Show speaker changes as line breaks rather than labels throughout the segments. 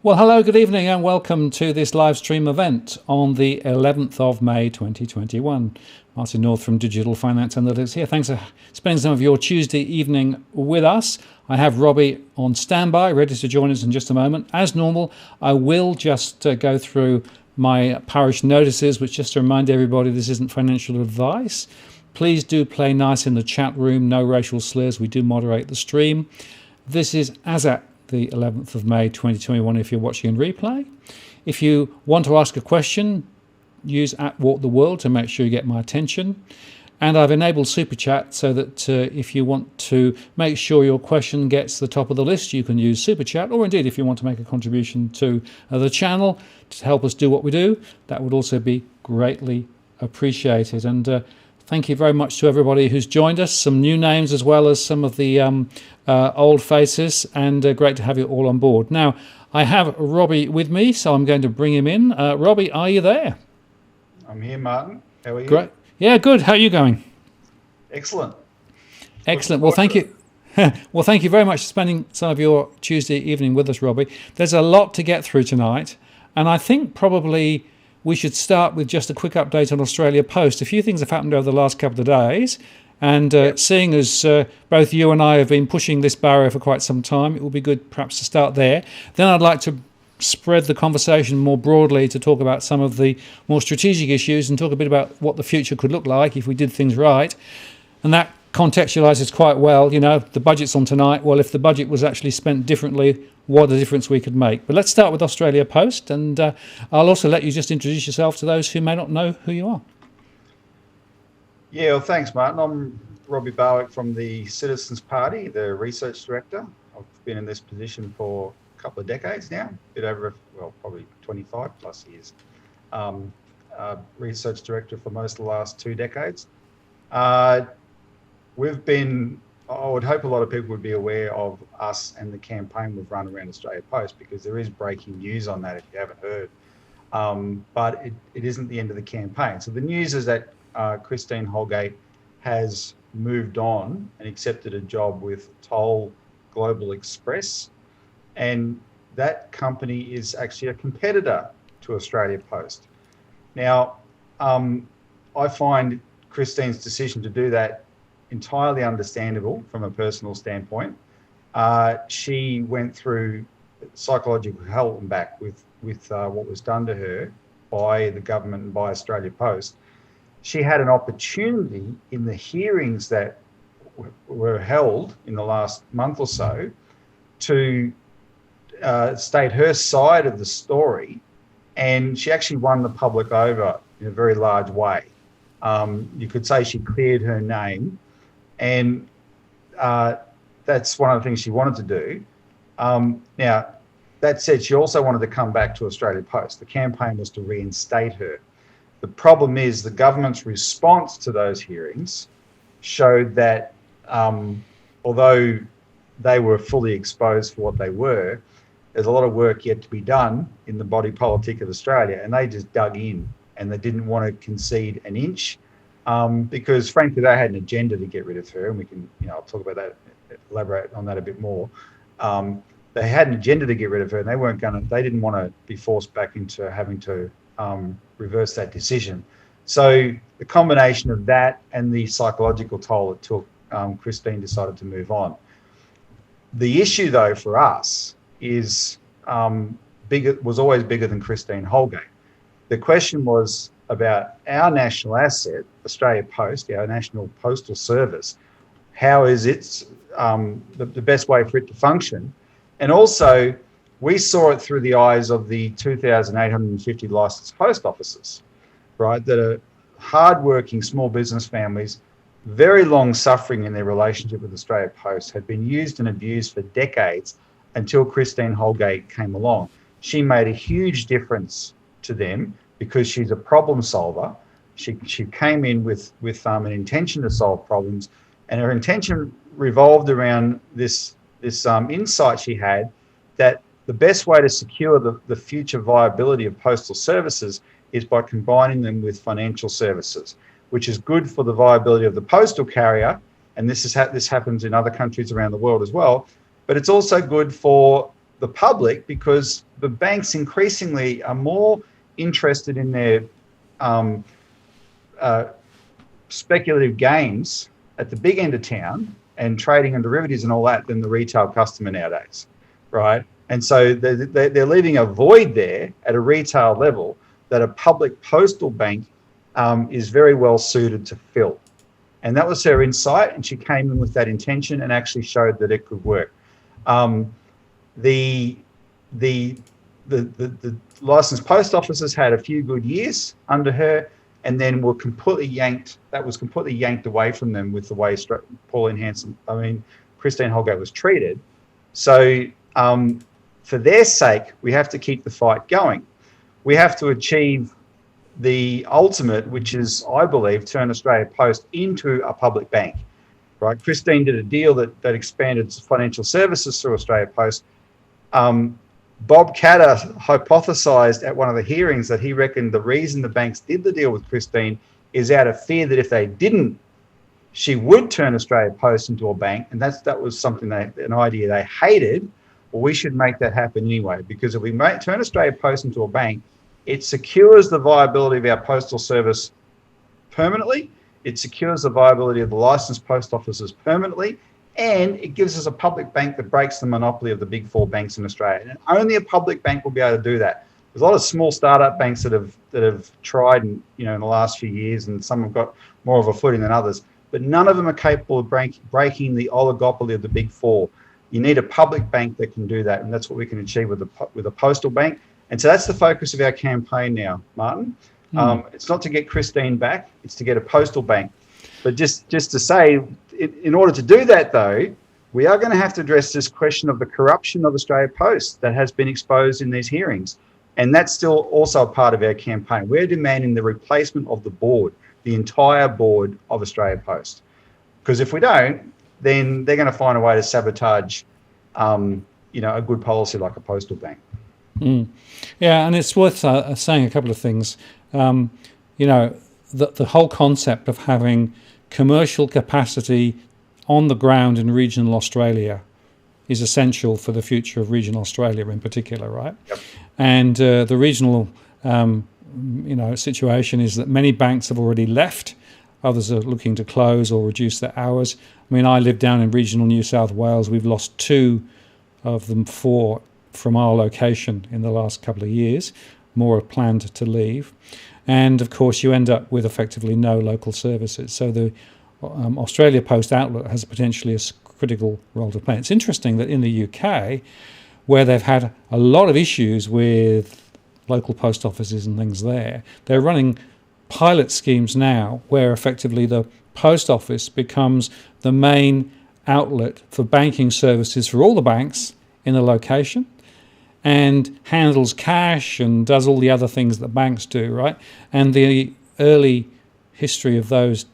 Well, hello, good evening, and welcome to this live stream event on the 11th of May 2021. Martin North from Digital Finance Analytics here. Thanks for spending some of your Tuesday evening with us. I have Robbie on standby, ready to join us in just a moment. As normal, I will just go through my parish notices, which just to remind everybody this isn't financial advice. Please do play nice in the chat room, no racial slurs. We do moderate the stream. This is as at the 11th of May 2021 if you're watching in replay. If you want to ask a question, use @WalkTheWorld to make sure you get my attention. And I've enabled Super Chat so that if you want to make sure your question gets to the top of the list, you can use Super Chat, or indeed if you want to make a contribution to the channel to help us do what we do, that would also be greatly appreciated. And thank you very much to everybody who's joined us, some new names as well as some of the old faces, and great to have you all on board. Now, I have Robbie with me, so I'm going to bring him in. Robbie, are you there?
I'm here, Martin. How are you?
Great. Yeah, good. How are you going?
Excellent.
Excellent. Well, thank you. Well, thank you very much for spending some of your Tuesday evening with us, Robbie. There's a lot to get through tonight, and I think probably we should start with just a quick update on Australia Post. A few things have happened over the last couple of days, and seeing as both you and I have been pushing this barrier for quite some time, it will be good perhaps to start there. Then I'd like to spread the conversation more broadly to talk about some of the more strategic issues and talk a bit about what the future could look like if we did things right. And that contextualises quite well, you know, the budget's on tonight. Well, if the budget was actually spent differently, what a difference we could make. But let's start with Australia Post, and I'll also let you just introduce yourself to those who may not know who you are.
Yeah, well, thanks, Martin. I'm Robbie Barwick from the Citizens Party, the research director. I've been in this position for a couple of decades now, a bit over, well, probably 25 plus years. Research director for most of the last 2 decades. We've been, I would hope a lot of people would be aware of us and the campaign we've run around Australia Post, because there is breaking news on that if you haven't heard. But it isn't the end of the campaign. So the news is that Christine Holgate has moved on and accepted a job with Toll Global Express, and that company is actually a competitor to Australia Post. Now, I find Christine's decision to do that entirely understandable from a personal standpoint. She went through psychological hell and back with what was done to her by the government and by Australia Post. She had an opportunity in the hearings that were held in the last month or so to state her side of the story, and she actually won the public over in a very large way. You could say she cleared her name, and that's one of the things she wanted to do. Now, that said, she also wanted to come back to Australia Post. The campaign was to reinstate her. The problem is the government's response to those hearings showed that although they were fully exposed for what they were, there's a lot of work yet to be done in the body politic of Australia, and they just dug in and they didn't want to concede an inch because, frankly, they had an agenda to get rid of her, and we can, I'll talk about that, elaborate on that a bit more. They had an agenda to get rid of her, and they didn't want to be forced back into having to reverse that decision. So the combination of that and the psychological toll it took, Christine decided to move on. The issue, though, for us is was always bigger than Christine Holgate. The question was about our national asset, Australia Post, our national postal service. How is it the best way for it to function? And also, we saw it through the eyes of the 2,850 licensed post offices, right, that are hardworking small business families, very long suffering in their relationship with Australia Post, had been used and abused for decades until Christine Holgate came along. She made a huge difference to them because she's a problem solver. She came in with an intention to solve problems, and her intention revolved around this insight she had that the best way to secure the future viability of postal services is by combining them with financial services, which is good for the viability of the postal carrier, and this happens in other countries around the world as well, but it's also good for the public, because the banks increasingly are more interested in their speculative gains at the big end of town and trading and derivatives and all that than the retail customer nowadays, right? And so they're leaving a void there at a retail level that a public postal bank is very well suited to fill. And that was her insight, and she came in with that intention and actually showed that it could work. The licensed post offices had a few good years under her, and then were completely yanked. That was completely yanked away from them with the way Christine Holgate was treated. So for their sake, we have to keep the fight going. We have to achieve the ultimate, which is, I believe, turn Australia Post into a public bank, right? Christine did a deal that expanded financial services through Australia Post. Bob Catter hypothesised at one of the hearings that he reckoned the reason the banks did the deal with Christine is out of fear that if they didn't, she would turn Australia Post into a bank, and that was something an idea they hated. Well, we should make that happen anyway, because if we turn Australia Post into a bank, it secures the viability of our postal service permanently. It secures the viability of the licensed post offices permanently, and it gives us a public bank that breaks the monopoly of the big four banks in Australia. And only a public bank will be able to do that. There's a lot of small startup banks that have tried in the last few years, and some have got more of a footing than others, but none of them are capable of breaking the oligopoly of the big four. You need a public bank that can do that, and that's what we can achieve with a postal bank. And so that's the focus of our campaign now, Martin. It's not to get Christine back, it's to get a postal bank. But just to say, in order to do that, though, we are going to have to address this question of the corruption of Australia Post that has been exposed in these hearings. And that's still also a part of our campaign. We're demanding the replacement of the board, the entire board of Australia Post. Because if we don't, then they're going to find a way to sabotage, a good policy like a postal bank.
Yeah, and it's worth saying a couple of things. The whole concept of having commercial capacity on the ground in regional Australia is essential for the future of regional Australia in particular, right?
Yep.
And the regional, situation is that many banks have already left. Others are looking to close or reduce their hours. I mean, I live down in regional New South Wales. We've lost 2 of them 4 from our location in the last couple of years. More are planned to leave. And of course, you end up with effectively no local services. So the Australia Post outlet has potentially a critical role to play. It's interesting that in the UK, where they've had a lot of issues with local post offices and things there, they're running pilot schemes now where effectively the post office becomes the main outlet for banking services for all the banks in the location, and handles cash and does all the other things that banks do, right? And the early history of those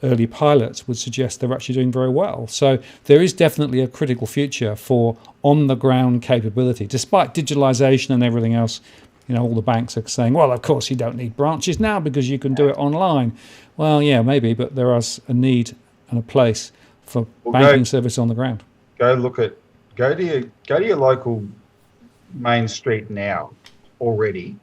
early pilots would suggest they're actually doing very well. So there is definitely a critical future for on-the-ground capability. Despite digitalisation and everything else, all the banks are saying, well, of course you don't need branches now because you can do it online. Well, yeah, maybe, but there is a need and a place for banking service on the ground.
Go to your local main street now already,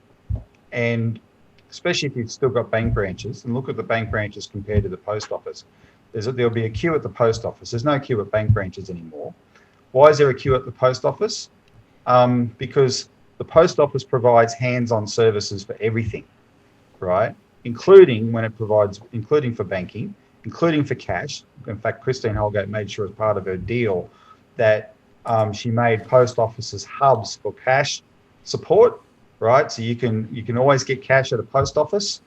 and especially if you've still got bank branches, and look at the bank branches compared to the post office. There'll be a queue at the post office. There's no queue at bank branches anymore. Why is there a queue at the post office? Because the post office provides hands-on services for everything, right? Including for banking, including for cash. In fact, Christine Holgate made sure as part of her deal that she made post offices hubs for cash support, right? So you can always get cash at a post office.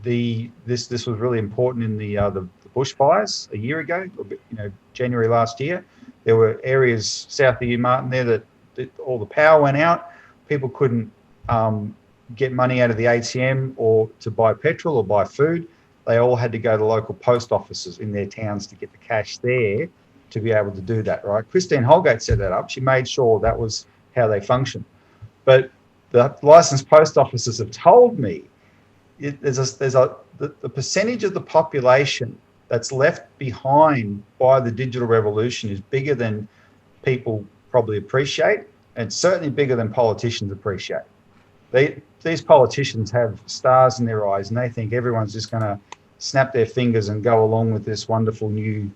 This was really important in the bushfires a year ago, January last year. There were areas south of you, Martin, there that all the power went out. People couldn't get money out of the ATM or to buy petrol or buy food. They all had to go to local post offices in their towns to get the cash there to be able to do that, right? Christine Holgate set that up. She made sure that was how they function. But the licensed post offices have told me the percentage of the population that's left behind by the digital revolution is bigger than people probably appreciate, and it's certainly bigger than politicians appreciate. These politicians have stars in their eyes, and they think everyone's just going to snap their fingers and go along with this wonderful new,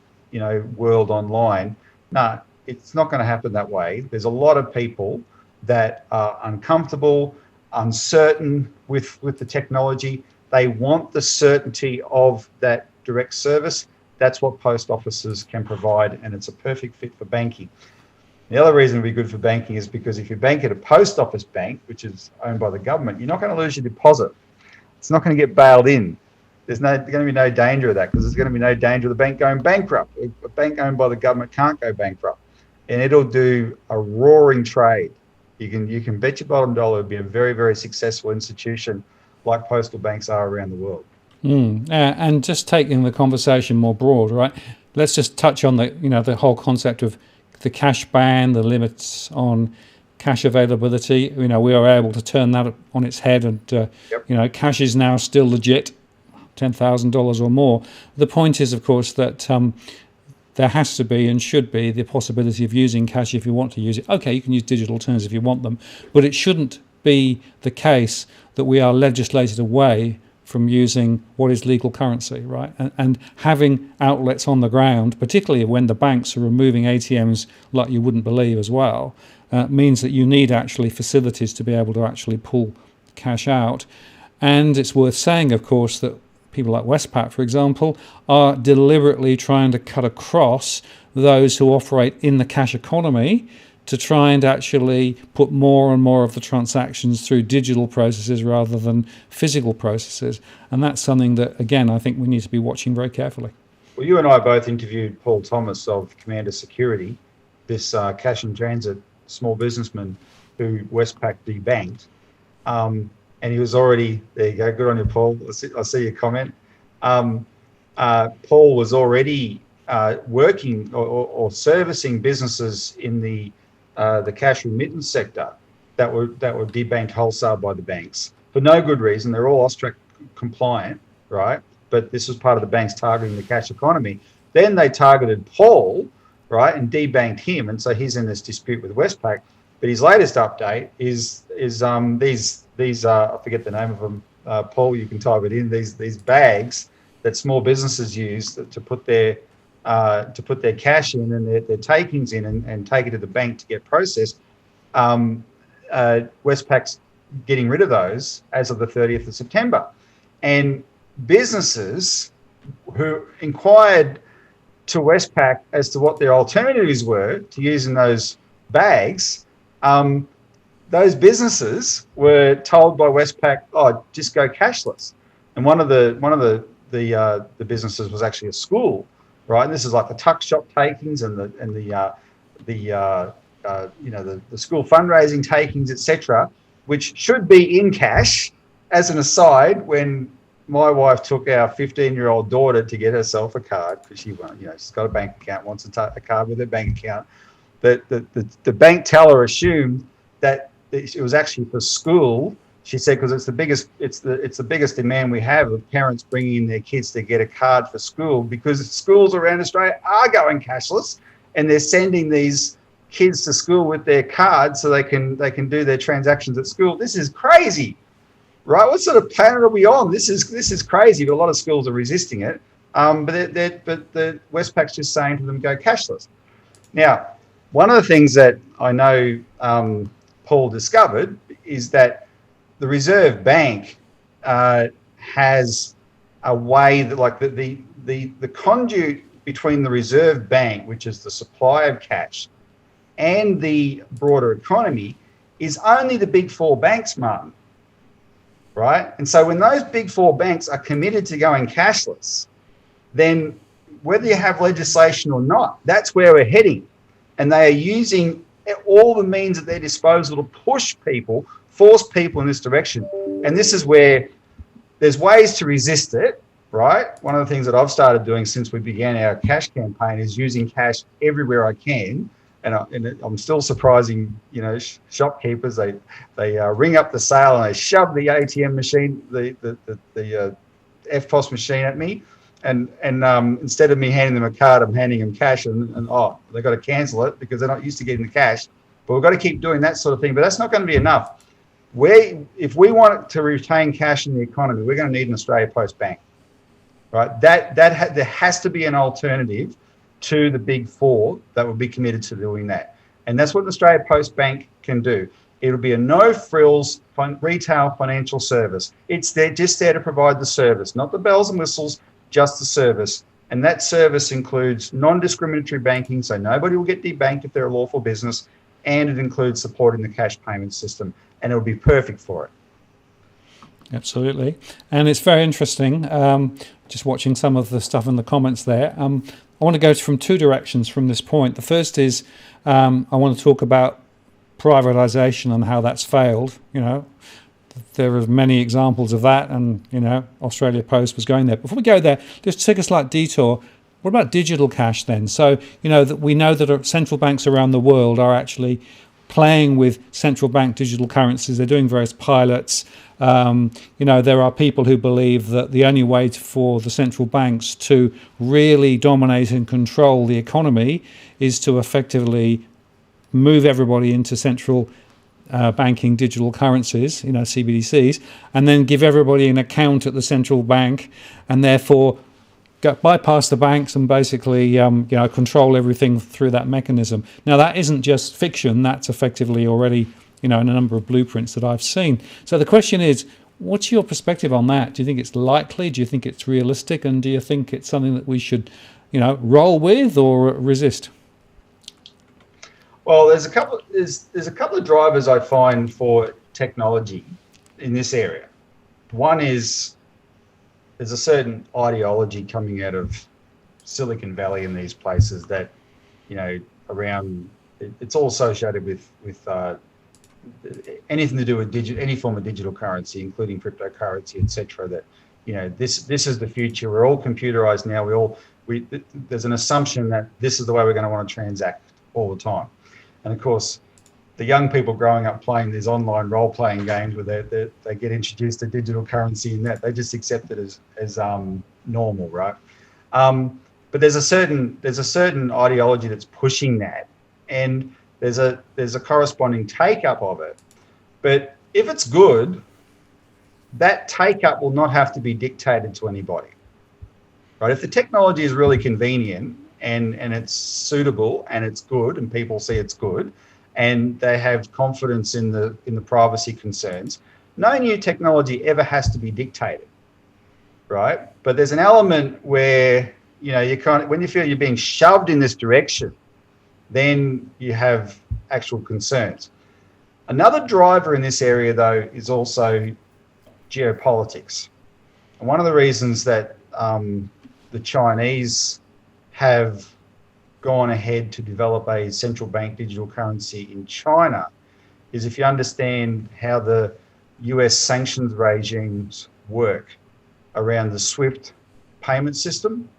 world online. No, it's not going to happen that way. There's a lot of people that are uncomfortable, uncertain with the technology. They want the certainty of that direct service. That's what post offices can provide, and it's a perfect fit for banking. The other reason it would be good for banking is because if you bank at a post office bank, which is owned by the government, you're not going to lose your deposit. It's not going to get bailed in. There's going to be no danger of that, because there's going to be no danger of the bank going bankrupt. A bank owned by the government can't go bankrupt, and it'll do a roaring trade. You can bet your bottom dollar it'll be a very, very successful institution like postal banks are around the world.
And just taking the conversation more broad, right? Let's just touch on the whole concept of the cash ban, the limits on cash availability. We are able to turn that on its head, and cash is now still legit, $10,000 or more. The point is, of course, that there has to be and should be the possibility of using cash if you want to use it. Okay, you can use digital terms if you want them, but it shouldn't be the case that we are legislated away from using what is legal currency, right? And having outlets on the ground, particularly when the banks are removing ATMs like you wouldn't believe as well, means that you need actually facilities to be able to actually pull cash out. And it's worth saying, of course, that people like Westpac, for example, are deliberately trying to cut across those who operate in the cash economy to try and actually put more and more of the transactions through digital processes rather than physical processes. And that's something that, again, I think we need to be watching very carefully.
Well, you and I both interviewed Paul Thomas of Commander Security, this cash in transit small businessman who Westpac debanked. And he was already, there you go, good on you, Paul. I see your comment. Paul was already working or servicing businesses in the cash remittance sector that were debanked wholesale by the banks for no good reason. They're all AUSTRAC compliant, right? But this was part of the banks targeting the cash economy. Then they targeted Paul, right, and debanked him, and so he's in this dispute with Westpac. But his latest update is these I forget the name of them. Paul, you can type it in. These bags that small businesses use to put their cash in and their takings in and take it to the bank to get processed. Westpac's getting rid of those as of the 30th of September. And businesses who inquired to Westpac as to what their alternatives were to using those bags, those businesses were told by Westpac, "Oh, just go cashless." And one of the businesses was actually a school, right? And this is like the tuck shop takings and the school fundraising takings, etc., which should be in cash. As an aside, when my wife took our 15-year-old daughter to get herself a card because she's got a bank account, wants a card with her bank account, the bank teller assumed that it was actually for school. She said because it's the biggest demand we have of parents bringing in their kids to get a card for school, because schools around Australia are going cashless and they're sending these kids to school with their cards so they can do their transactions at school. This is crazy, right? What sort of planet are we on? This is crazy, but a lot of schools are resisting it. But the Westpac's just saying to them, go cashless. Now, one of the things that I know Paul discovered is that the Reserve Bank has a way that, like, the conduit between the Reserve Bank, which is the supply of cash, and the broader economy is only the big four banks, Martin, right? And so when those big four banks are committed to going cashless, then whether you have legislation or not, that's where we're heading. And they are using all the means at their disposal to force people in this direction. And this is where there's ways to resist it, right? One of the things that I've started doing since we began our cash campaign is using cash everywhere I can. And I'm still surprising, shopkeepers. They ring up the sale and they shove the ATM machine, the EFTPOS machine at me. and instead of me handing them a card, I'm handing them cash, and they've got to cancel it because they're not used to getting the cash. But we've got to keep doing that sort of thing. But that's not going to be enough. If we want to retain cash in the economy, we're going to need an Australia Post Bank, right? There has to be an alternative to the big four that will be committed to doing that. And that's what the Australia Post Bank can do. It'll be a no-frills retail financial service. It's just there to provide the service, not the bells and whistles, just the service. And that service includes non-discriminatory banking, so nobody will get debanked if they're a lawful business, and it includes supporting the cash payment system, and it'll be perfect for it.
Absolutely. And it's very interesting, just watching some of the stuff in the comments there. I want to go from two directions from this point. The first is I want to talk about privatisation and how that's failed. There are many examples of that, and Australia Post was going there. Before we go there, just take a slight detour. What about digital cash then? So that we know that central banks around the world are actually playing with central bank digital currencies. They're doing various pilots. There are people who believe that the only way for the central banks to really dominate and control the economy is to effectively move everybody into central banking digital currencies, CBDCs, and then give everybody an account at the central bank, and therefore bypass the banks and basically control everything through that mechanism. Now, that isn't just fiction. That's effectively already in a number of blueprints that I've seen. So the question is, what's your perspective on that? Do you think it's likely? Do you think it's realistic? And do you think it's something that we should roll with or resist?
Well, there's a couple of drivers I find for technology in this area. One is there's a certain ideology coming out of Silicon Valley and these places that, around, it's all associated with anything to do with any form of digital currency, including cryptocurrency, etc. That, this is the future. We're all computerized now. There's an assumption that this is the way we're going to want to transact all the time. And of course, the young people growing up playing these online role-playing games where they get introduced to digital currency and that they just accept it as normal, right? But there's a certain ideology that's pushing that, and there's a corresponding take-up of it. But if it's good, that take-up will not have to be dictated to anybody, right? If the technology is really convenient and it's suitable and it's good and people see it's good, and they have confidence in the privacy concerns, no new technology ever has to be dictated, right? But there's an element where when you feel you're being shoved in this direction, then you have actual concerns. Another driver in this area, though, is also geopolitics. And one of the reasons that the Chinese have gone ahead to develop a central bank digital currency in China is if you understand how the US sanctions regimes work around the SWIFT payment system,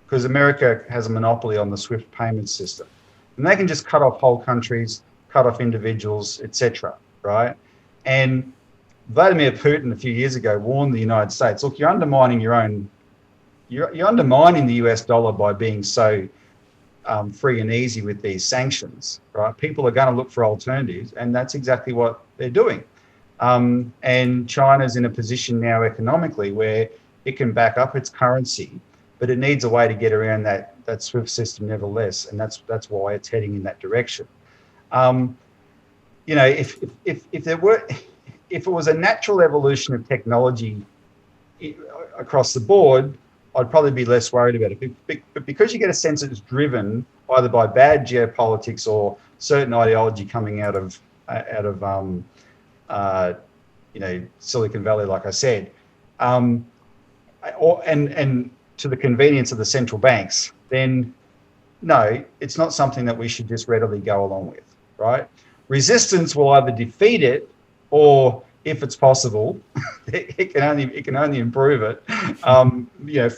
because America has a monopoly on the SWIFT payment system. And they can just cut off whole countries, cut off individuals, etc., right? And Vladimir Putin a few years ago warned the United States, look, you're undermining you're undermining the US dollar by being so free and easy with these sanctions, right? People are going to look for alternatives, and that's exactly what they're doing. And China's in a position now economically where it can back up its currency, but it needs a way to get around that SWIFT system nevertheless, and that's why it's heading in that direction. If it was a natural evolution of technology across the board, I'd probably be less worried about it. But because you get a sense that it's driven either by bad geopolitics or certain ideology coming out of Silicon Valley, like I said, and to the convenience of the central banks, then no, it's not something that we should just readily go along with, right? Resistance will either defeat it, or if it's possible, it can only improve it.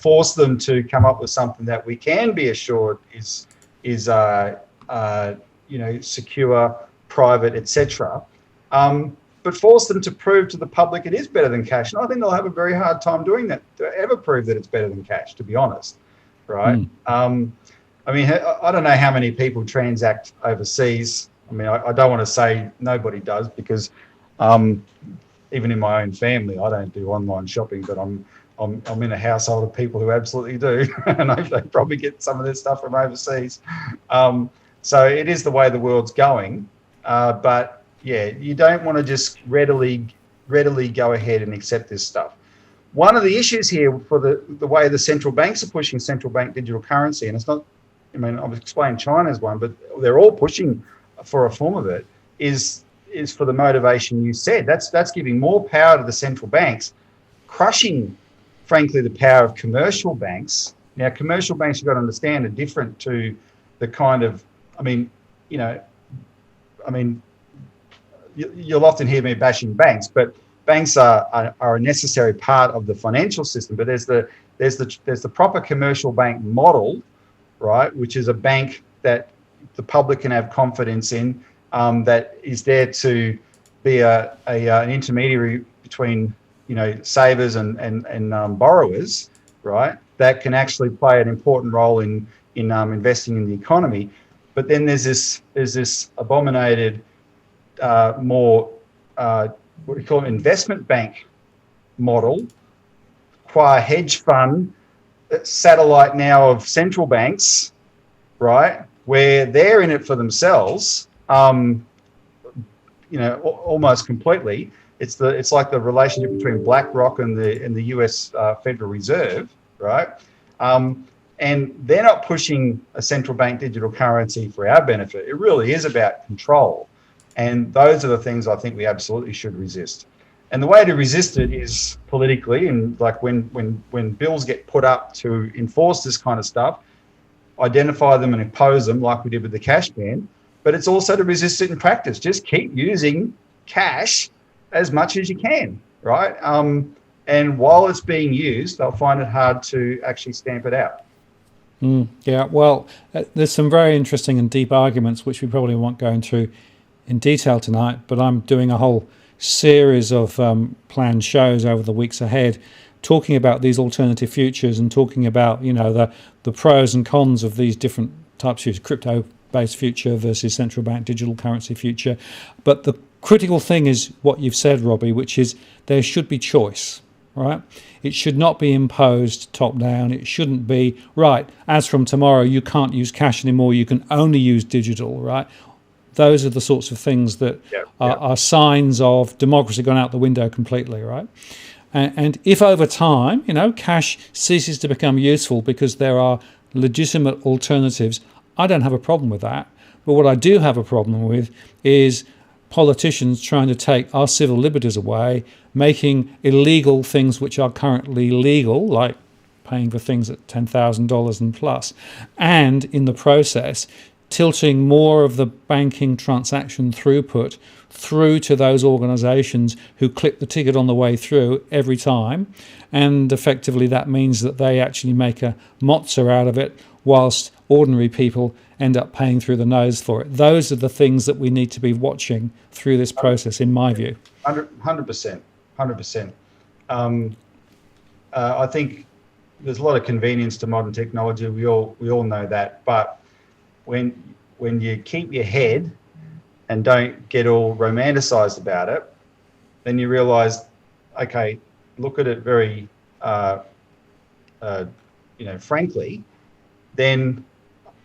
Force them to come up with something that we can be assured is secure, private, etc. But but force them to prove to the public it is better than cash. And I think they'll have a very hard time doing that, to ever prove that it's better than cash, to be honest, right? I mean, I don't know how many people transact overseas. I mean, I don't want to say nobody does, because even in my own family, I don't do online shopping, but I'm in a household of people who absolutely do, and they probably get some of their stuff from overseas. So it is the way the world's going, but yeah, you don't want to just readily go ahead and accept this stuff. One of the issues here for the way the central banks are pushing central bank digital currency, and it's not, I mean, I've explained China's one, but they're all pushing for a form of it, is for the motivation you said. That's giving more power to the central banks, crushing, frankly, the power of commercial banks. Now, commercial banks, you've got to understand, are different to the kind of, you'll often hear me bashing banks, but banks are a necessary part of the financial system. But there's the proper commercial bank model, right, which is a bank that the public can have confidence in, that is there to be an intermediary between savers and borrowers, right, that can actually play an important role in investing in the economy. But then there's this abominated more what we call an investment bank model, qua hedge fund, satellite now of central banks, right, where they're in it for themselves, almost completely. It's like the relationship between BlackRock and the US Federal Reserve, right? And they're not pushing a central bank digital currency for our benefit. It really is about control. And those are the things I think we absolutely should resist. And the way to resist it is politically, and like when bills get put up to enforce this kind of stuff, identify them and oppose them like we did with the cash ban. But it's also to resist it in practice. Just keep using cash as much as you can, right? And while it's being used, they'll find it hard to actually stamp it out.
Yeah, well, there's some very interesting and deep arguments which we probably won't go into in detail tonight, but I'm doing a whole series of planned shows over the weeks ahead talking about these alternative futures and talking about the pros and cons of these different types of crypto-based future versus central bank digital currency future. But the critical thing is what you've said, Robbie, which is there should be choice, right? It should not be imposed top down. It shouldn't be, right, as from tomorrow you can't use cash anymore, you can only use digital, right? Those are the sorts of things that are signs of democracy gone out the window completely, right? And if over time, cash ceases to become useful because there are legitimate alternatives, I don't have a problem with that. But what I do have a problem with is politicians trying to take our civil liberties away, making illegal things which are currently legal, like paying for things at $10,000 and plus, and in the process tilting more of the banking transaction throughput through to those organisations who clip the ticket on the way through every time. And effectively that means that they actually make a mozza out of it, whilst ordinary people end up paying through the nose for it. Those are the things that we need to be watching through this process, in my view.
100%. I think there's a lot of convenience to modern technology. We all know that. But when you keep your head and don't get all romanticized about it, then you realize, okay, look at it very, frankly, then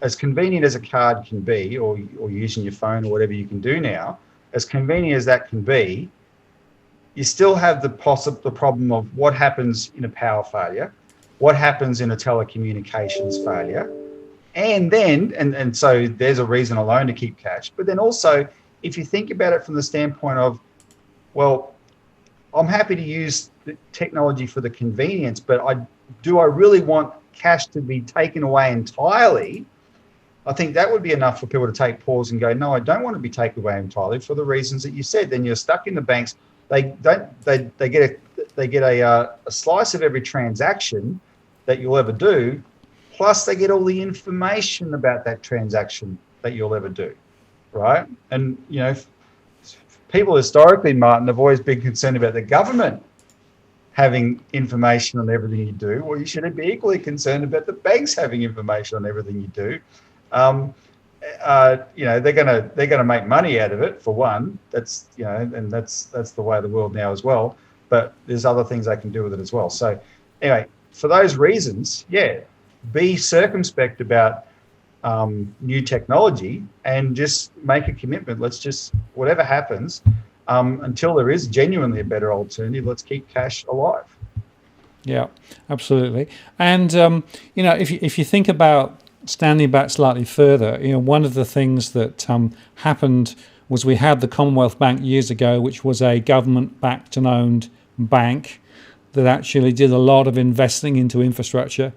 as convenient as a card can be, or using your phone or whatever you can do now, as convenient as that can be, you still have the problem of what happens in a power failure, what happens in a telecommunications failure, and so there's a reason alone to keep cash. But then also, if you think about it from the standpoint of, well, I'm happy to use the technology for the convenience, but do I really want cash to be taken away entirely? I think that would be enough for people to take pause and go, no, I don't want to be taken away entirely for the reasons that you said. Then you're stuck in the banks. They get a slice of every transaction that you'll ever do, plus they get all the information about that transaction that you'll ever do, right? And people historically, Martin, have always been concerned about the government having information on everything you do. Well, you should be equally concerned about the banks having information on everything you do. They're gonna make money out of it, for one. That's and that's the way of the world now as well. But there's other things they can do with it as well. So anyway, for those reasons, be circumspect about new technology and just make a commitment. Let's just, whatever happens, until there is genuinely a better alternative, let's keep cash alive.
Yeah, absolutely. And if you think about standing back slightly further, one of the things that happened was we had the Commonwealth Bank years ago, which was a government-backed and owned bank that actually did a lot of investing into infrastructure.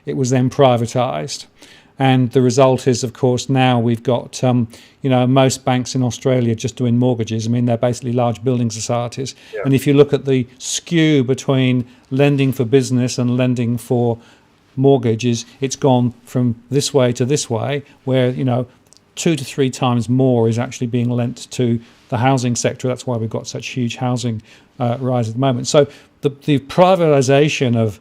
It was then privatised. And the result is, of course, now we've got, most banks in Australia just doing mortgages. I mean, they're basically large building societies. Yeah. And if you look at the skew between lending for business and lending for mortgages, it's gone from this way to this way, where, 2 to 3 times more is actually being lent to the housing sector. That's why we've got such huge housing rise at the moment. So the privatisation of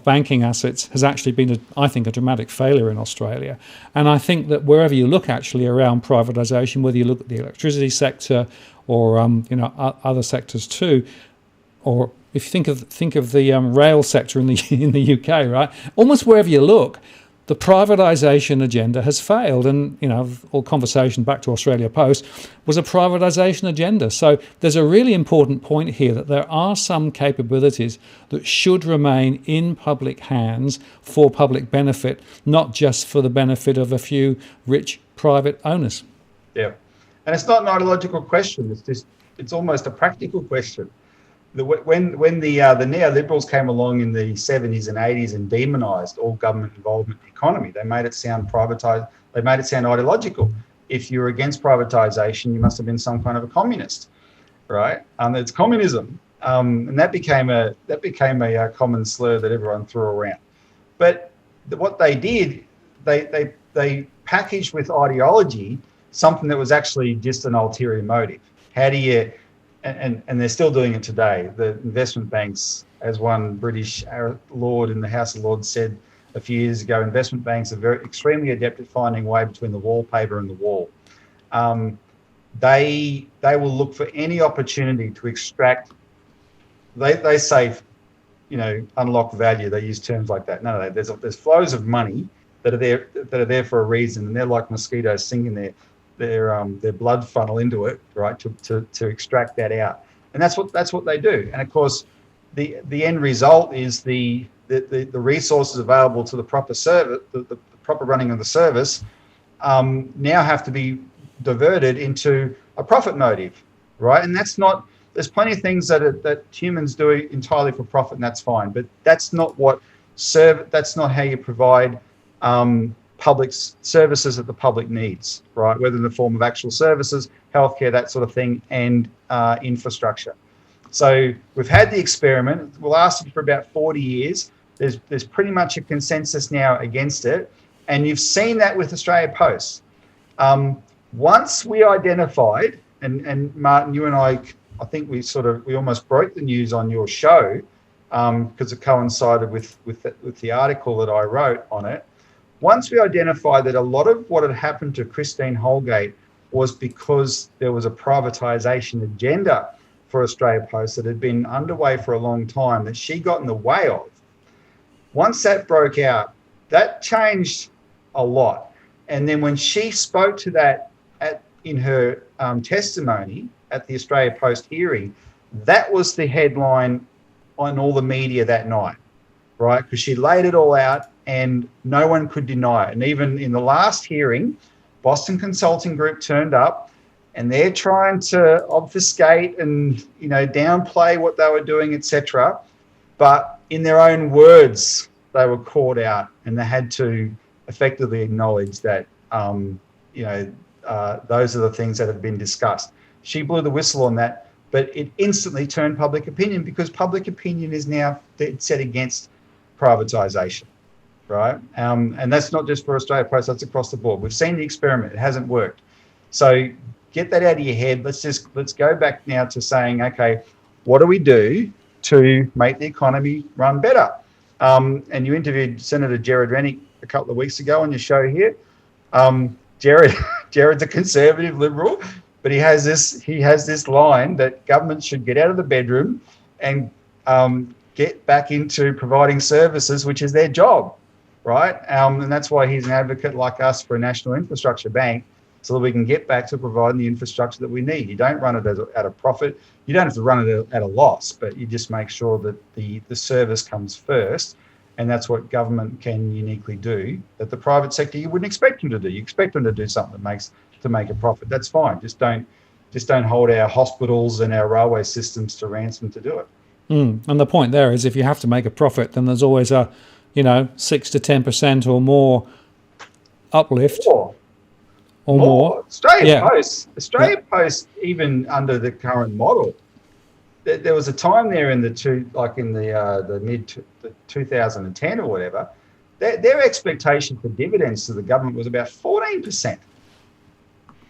banking assets has actually been, I think, a dramatic failure in Australia. And I think that wherever you look actually around privatisation, whether you look at the electricity sector or other sectors too, or if you think of the rail sector in the UK, right? Almost wherever you look, the privatisation agenda has failed. And, all conversation back to Australia Post was a privatisation agenda. So there's a really important point here that there are some capabilities that should remain in public hands for public benefit, not just for the benefit of a few rich private owners.
Yeah. And it's not an ideological question. It's almost a practical question. When the neoliberals came along in the 70s and 80s and demonised all government involvement in the economy, they made it sound privatised. They made it sound ideological. If you were against privatisation, you must have been some kind of a communist, right? It's communism, and that became a common slur that everyone threw around. But what they did, they packaged with ideology something that was actually just an ulterior motive. How do you and they're still doing it today. The investment banks, as one British Lord in the House of Lords said a few years ago, investment banks are extremely adept at finding a way between the wallpaper and the wall. They will look for any opportunity to extract. They say, unlock value. They use terms like that. No, there's flows of money that are there for a reason, and they're like mosquitoes sinking their blood funnel into it, right, to extract that out. And that's what they do. And of course, the end result is the resources available to the proper service, the proper running of the service, now have to be diverted into a profit motive, right? And that's not. There's plenty of things that humans do entirely for profit, and that's fine. But that's not that's not how you provide public services that the public needs, right? Whether in the form of actual services, healthcare, that sort of thing, and infrastructure. So we've had the experiment. It lasted for about 40 years. There's pretty much a consensus now against it, and you've seen that with Australia Post. Once we identified, and Martin, you and I think we almost broke the news on your show because it coincided with the article that I wrote on it. Once we identified that a lot of what had happened to Christine Holgate was because there was a privatisation agenda for Australia Post that had been underway for a long time that she got in the way of. Once that broke out, that changed a lot. And then when she spoke to that in her testimony at the Australia Post hearing, that was the headline on all the media that night, right? Because she laid it all out and no one could deny it. And even in the last hearing, Boston Consulting Group turned up and they're trying to obfuscate and downplay what they were doing, etc. But in their own words, they were caught out and they had to effectively acknowledge that those are the things that have been discussed. She blew the whistle on that, but it instantly turned public opinion because public opinion is now set against privatisation, right? And that's not just for Australia Post, that's across the board. We've seen the experiment, it hasn't worked. So get that out of your head. Let's go back now to saying, okay, what do we do to make the economy run better? And you interviewed Senator Jared Rennick a couple of weeks ago on your show here. Jared's a conservative liberal, but he has this line that government should get out of the bedroom and get back into providing services, which is their job, right? And that's why he's an advocate like us for a national infrastructure bank, so that we can get back to providing the infrastructure that we need. You don't run it at a profit. You don't have to run it at a loss, but you just make sure that the service comes first. And that's what government can uniquely do that the private sector you wouldn't expect them to do. You expect them to do something to make a profit. That's fine. Just don't hold our hospitals and our railway systems to ransom to do it.
And the point there is, if you have to make a profit, then there's always a 6 to 10% or more uplift. Or more.
Australia Post, even under the current model, there was a time there in the mid 2010 or whatever, their expectation for dividends to the government was about 14%.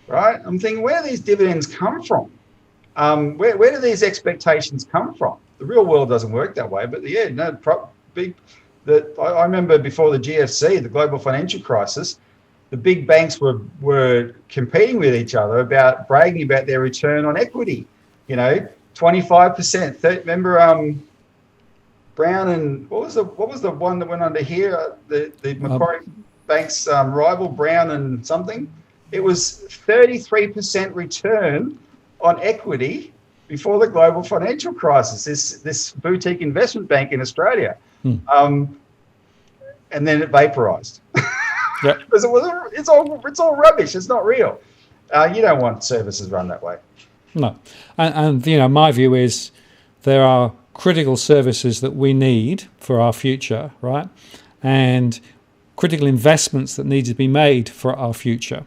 Right? I'm thinking, where do these dividends come from? Where do these expectations come from? The real world doesn't work that way, but I remember before the GFC, the global financial crisis, the big banks were competing with each other about bragging about their return on equity. 25%. Remember Brown and what was the one that went under here? The Macquarie Bank's rival, Brown and something. It was 33% return on equity before the global financial crisis. This boutique investment bank in Australia, and then it vaporized.
Yep.
Because it's all rubbish. It's not real. You don't want services run that way.
No, and my view is there are critical services that we need for our future, right? And critical investments that need to be made for our future.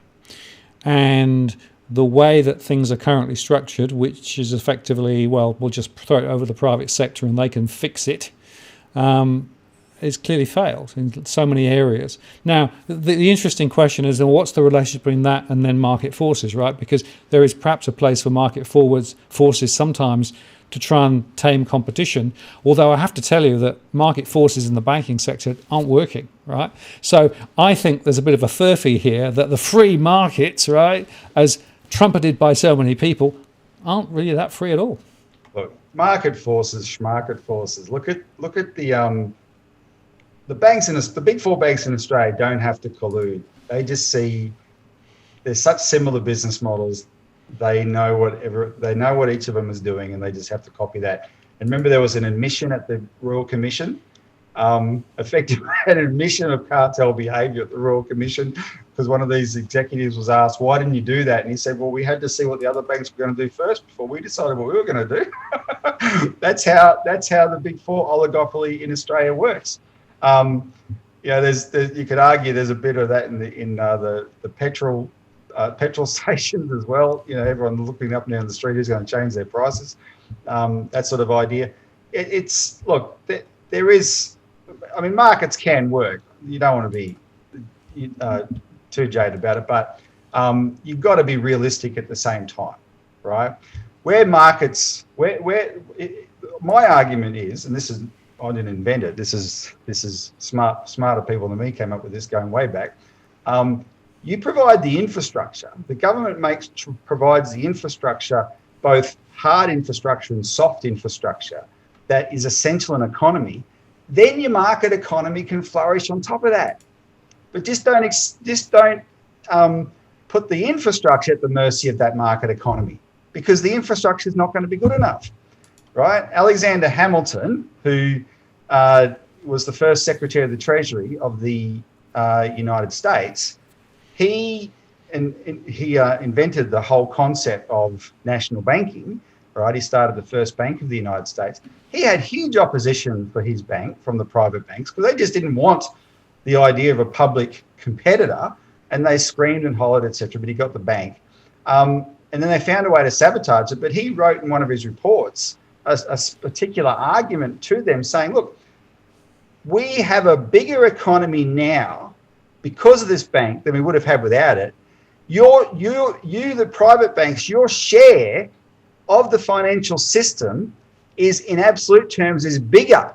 And the way that things are currently structured, which is effectively, we'll just throw it over the private sector and they can fix it, has clearly failed in so many areas. Now, the interesting question is, what's the relationship between that and then market forces, right? Because there is perhaps a place for market forces sometimes to try and tame competition, although I have to tell you that market forces in the banking sector aren't working, right? So I think there's a bit of a furphy here that the free markets, right, as trumpeted by so many people, aren't really that free at all.
Look, market forces, schmarket forces. Look at the banks the big four banks in Australia don't have to collude. They just see there's such similar business models. They know what each of them is doing, and they just have to copy that. And remember, there was an admission at the Royal Commission, effectively an admission of cartel behaviour at the Royal Commission, because one of these executives was asked, "Why didn't you do that?" And he said, "Well, we had to see what the other banks were going to do first before we decided what we were going to do." That's how the big four oligopoly in Australia works. You could argue there's a bit of that in the petrol stations as well. Everyone looking up and down the street who's going to change their prices. That sort of idea. There is. I mean, markets can work. You don't want to be too jaded about it, but you've got to be realistic at the same time, right? My argument is, and I didn't invent it. This is smarter people than me came up with this going way back. You provide the infrastructure. The government provides the infrastructure, both hard infrastructure and soft infrastructure, that is essential in an economy. Then your market economy can flourish on top of that. But just don't put the infrastructure at the mercy of that market economy, because the infrastructure is not going to be good enough, right? Alexander Hamilton, who was the first Secretary of the Treasury of the United States, he invented the whole concept of national banking, right? He started the first bank of the United States. He had huge opposition for his bank from the private banks because they just didn't want the idea of a public competitor, and they screamed and hollered, etc. But he got the bank. And then they found a way to sabotage it. But he wrote in one of his reports a particular argument to them saying, look, we have a bigger economy now because of this bank than we would have had without it. The private banks, your share of the financial system is, in absolute terms, is bigger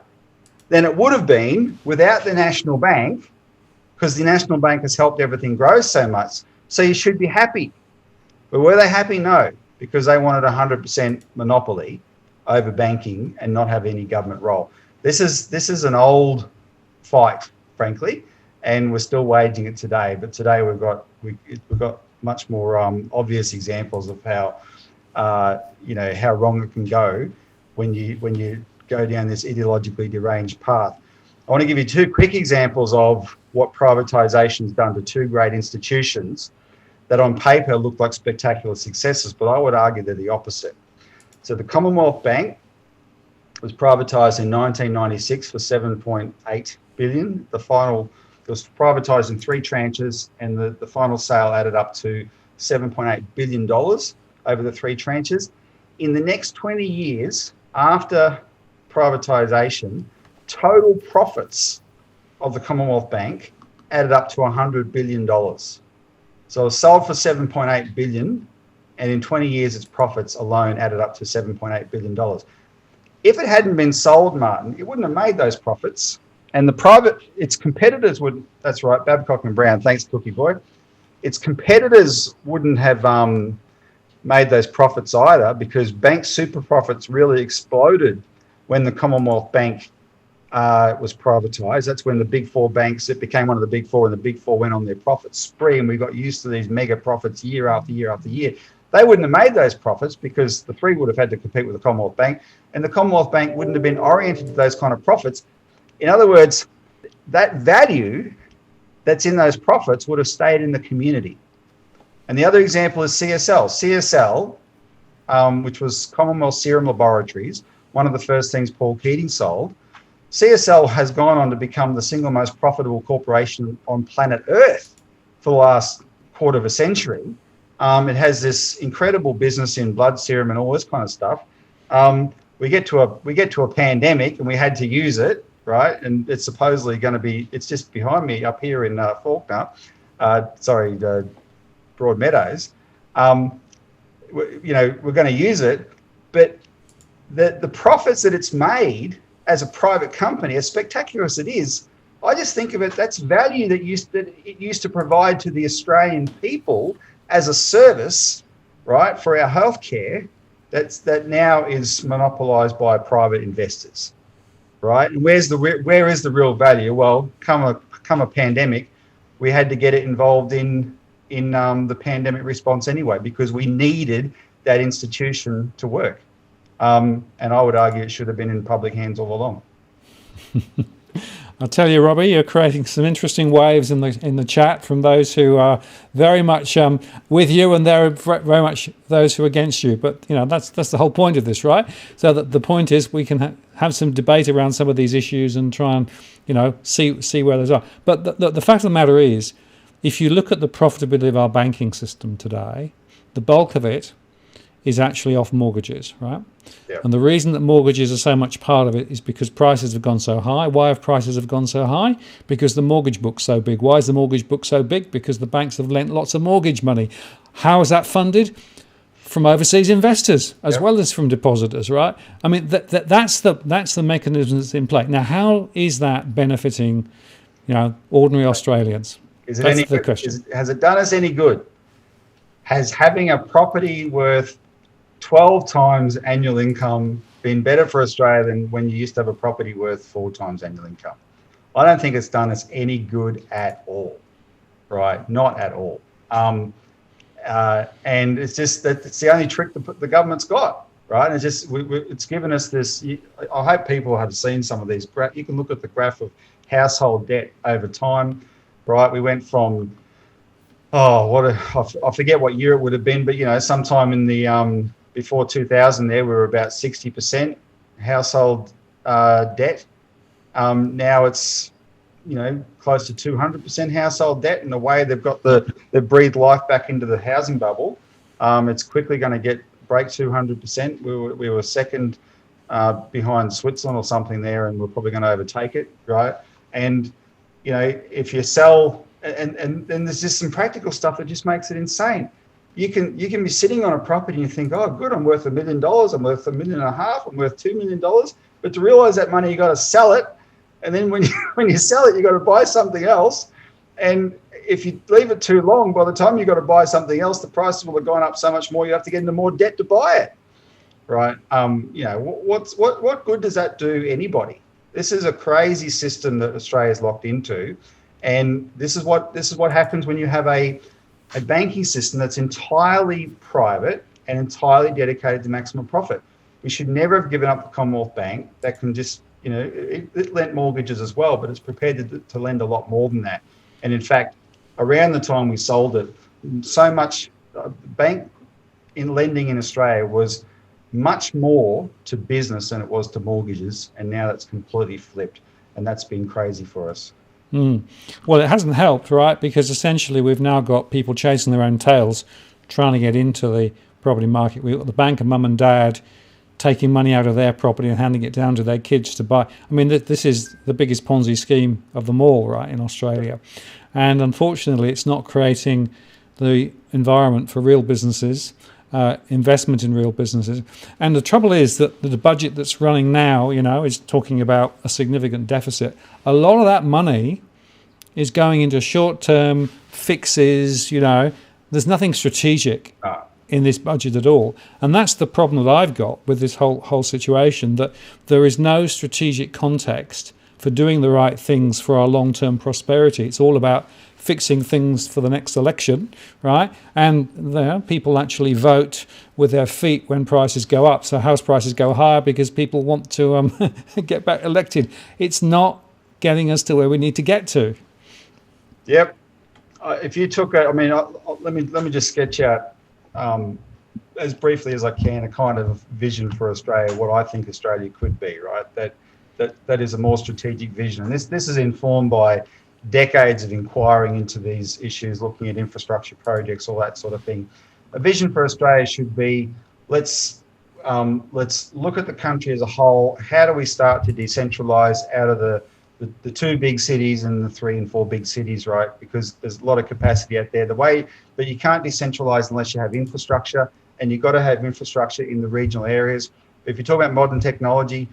than it would have been without the National Bank, because the National Bank has helped everything grow so much. So you should be happy. But were they happy? No, because they wanted 100% monopoly over banking and not have any government role. This is an old fight, frankly, and we're still waging it today. But today we've got much more obvious examples of how how wrong it can go when you go down this ideologically deranged path. I want to give you two quick examples of what privatisation's done to two great institutions that on paper look like spectacular successes, but I would argue they're the opposite. So the Commonwealth Bank was privatised in 1996 for $7.8 billion. It was privatised in three tranches, and the final sale added up to $7.8 billion over the three tranches. In the next 20 years after privatisation, total profits of the Commonwealth Bank added up to $100 billion. So it was sold for $7.8 billion, and in 20 years its profits alone added up to $7.8 billion. If it hadn't been sold, Martin, it wouldn't have made those profits. And its competitors would, that's right, Babcock and Brown, thanks Cookie Boy, its competitors wouldn't have made those profits either, because bank super profits really exploded when the Commonwealth Bank was privatised. That's when the big four banks, it became one of the big four, and the big four went on their profit spree, and we got used to these mega profits year after year after year. They wouldn't have made those profits because the three would have had to compete with the Commonwealth Bank, and the Commonwealth Bank wouldn't have been oriented to those kind of profits. In other words, that value that's in those profits would have stayed in the community. And the other example is CSL. CSL, which was Commonwealth Serum Laboratories, one of the first things Paul Keating sold. CSL has gone on to become the single most profitable corporation on planet Earth for the last quarter of a century. It has this incredible business in blood serum and all this kind of stuff. We get to a pandemic and we had to use it, right? And it's supposedly going to be, it's just behind me up here in Broadmeadows. We're going to use it, but the profits that it's made as a private company, as spectacular as it is, I just think of it, that's value that it used to provide to the Australian people as a service, right, for our healthcare, that now is monopolised by private investors, right? And where is the real value? Well, come a pandemic, we had to get it involved in the pandemic response anyway, because we needed that institution to work. And I would argue it should have been in public hands all along.
I'll tell you, Robbie, you're creating some interesting waves in the chat from those who are very much with you, and there are very much those who are against you. But that's the whole point of this, right? So that the point is we can have some debate around some of these issues and try and see where those are. But the fact of the matter is, if you look at the profitability of our banking system today, the bulk of it is actually off mortgages, right? Yeah. And the reason that mortgages are so much part of it is because prices have gone so high. Why have prices gone so high? Because the mortgage book's so big. Why is the mortgage book so big? Because the banks have lent lots of mortgage money. How is that funded? From overseas investors as well as from depositors, right? I mean, that's the mechanism that's in play. Now, how is that benefiting, ordinary Australians? That's the question.
Has it done us any good? Has having a property worth 12 times annual income been better for Australia than when you used to have a property worth 4 times annual income? I don't think it's done us any good at all, right? Not at all. And it's just that it's the only trick the government's got, right? And it's given us this. I hope people have seen some of these. You can look at the graph of household debt over time, right? We went from I forget what year it would have been, but sometime in the before 2000 there, we were about 60% household debt. Now it's close to 200% household debt, and the way they've breathed life back into the housing bubble, it's quickly going to break 200%. We were second behind Switzerland or something there, and we're probably going to overtake it, right? And if you sell and then there's just some practical stuff that just makes it insane. You can be sitting on a property and you think, oh, good, I'm worth $1 million, I'm worth $1.5 million, I'm worth $2 million. But to realize that money, you got to sell it. And then when you sell it, you got to buy something else. And if you leave it too long, by the time you got to buy something else, the prices will have gone up so much more, you have to get into more debt to buy it. Right? What good does that do anybody? This is a crazy system that Australia's locked into. And this is what happens when you have a banking system that's entirely private and entirely dedicated to maximum profit. We should never have given up the Commonwealth Bank that can just, it lent mortgages as well, but it's prepared to lend a lot more than that. And in fact, around the time we sold it, so much bank in lending in Australia was much more to business than it was to mortgages. And now that's completely flipped. And that's been crazy for us.
Well, it hasn't helped, right? Because essentially we've now got people chasing their own tails, trying to get into the property market. We've got the bank and mum and dad taking money out of their property and handing it down to their kids to buy. I mean, this is the biggest Ponzi scheme of them all, right, in Australia. And unfortunately, it's not creating the environment for real businesses, investment in real businesses. And the trouble is that the budget that's running now, is talking about a significant deficit. A lot of that money is going into short-term fixes, There's nothing strategic in this budget at all. And that's the problem that I've got with this whole situation, that there is no strategic context for doing the right things for our long-term prosperity. It's all about fixing things for the next election, right? And people actually vote with their feet when prices go up. So house prices go higher because people want to get back elected. It's not getting us to where we need to get to.
Yep. If you took let me just sketch out as briefly as I can a kind of vision for Australia, what I think Australia could be, right? That is a more strategic vision. And this is informed by decades of inquiring into these issues, looking at infrastructure projects, all that sort of thing. A vision for Australia should be, let's look at the country as a whole. How do we start to decentralise out of the two big cities and the 3 and 4 big cities, right? Because there's a lot of capacity out there. But you can't decentralise unless you have infrastructure, and you've got to have infrastructure in the regional areas. If you talk about modern technology,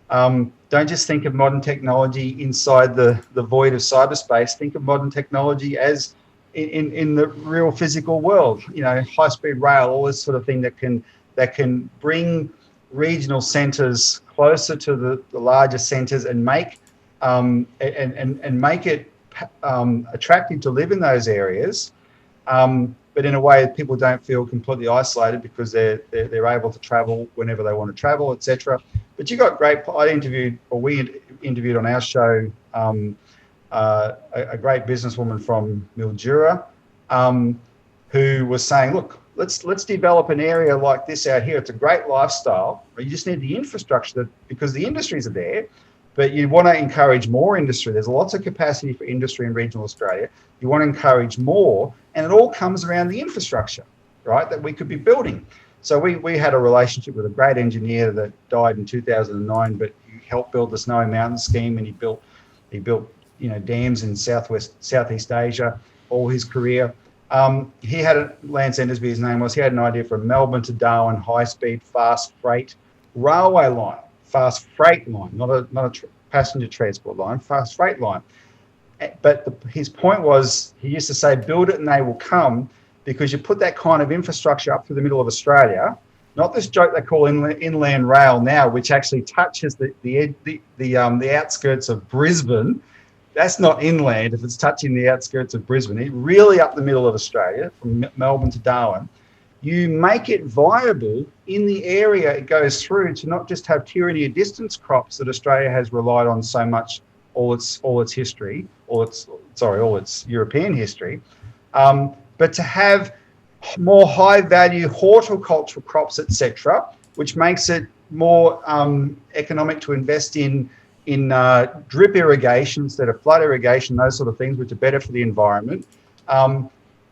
don't just think of modern technology inside the void of cyberspace. Think of modern technology as in the real physical world. High-speed rail, all this sort of thing that can bring regional centres closer to the larger centres and make make it attractive to live in those areas. But in a way people don't feel completely isolated because they're able to travel whenever they want to travel, etc. But you got we interviewed on our show a great businesswoman from Mildura who was saying, look, let's develop an area like this out here. It's a great lifestyle, but you just need the infrastructure because the industries are there. But you want to encourage more industry. There's lots of capacity for industry in regional Australia. You want to encourage more, and it all comes around the infrastructure, right, that we could be building. So we had a relationship with a great engineer that died in 2009, but he helped build the Snowy Mountain scheme, and he built dams in Southeast Asia all his career. He had Lance Endersby, his name was. He had an idea for a Melbourne to Darwin high-speed, fast freight railway line. Fast freight line, not a passenger transport line, fast freight line. But his point was, he used to say, build it and they will come, because you put that kind of infrastructure up through the middle of Australia, not this joke they call inland rail now, which actually touches the outskirts of Brisbane. That's not inland if it's touching the outskirts of Brisbane. It's really up the middle of Australia, from Melbourne to Darwin. You make it viable in the area it goes through to not just have tyranny of distance crops that Australia has relied on so much all its European history, but to have more high value horticultural crops, etc., which makes it more economic to invest in drip irrigation instead of flood irrigation, those sort of things, which are better for the environment.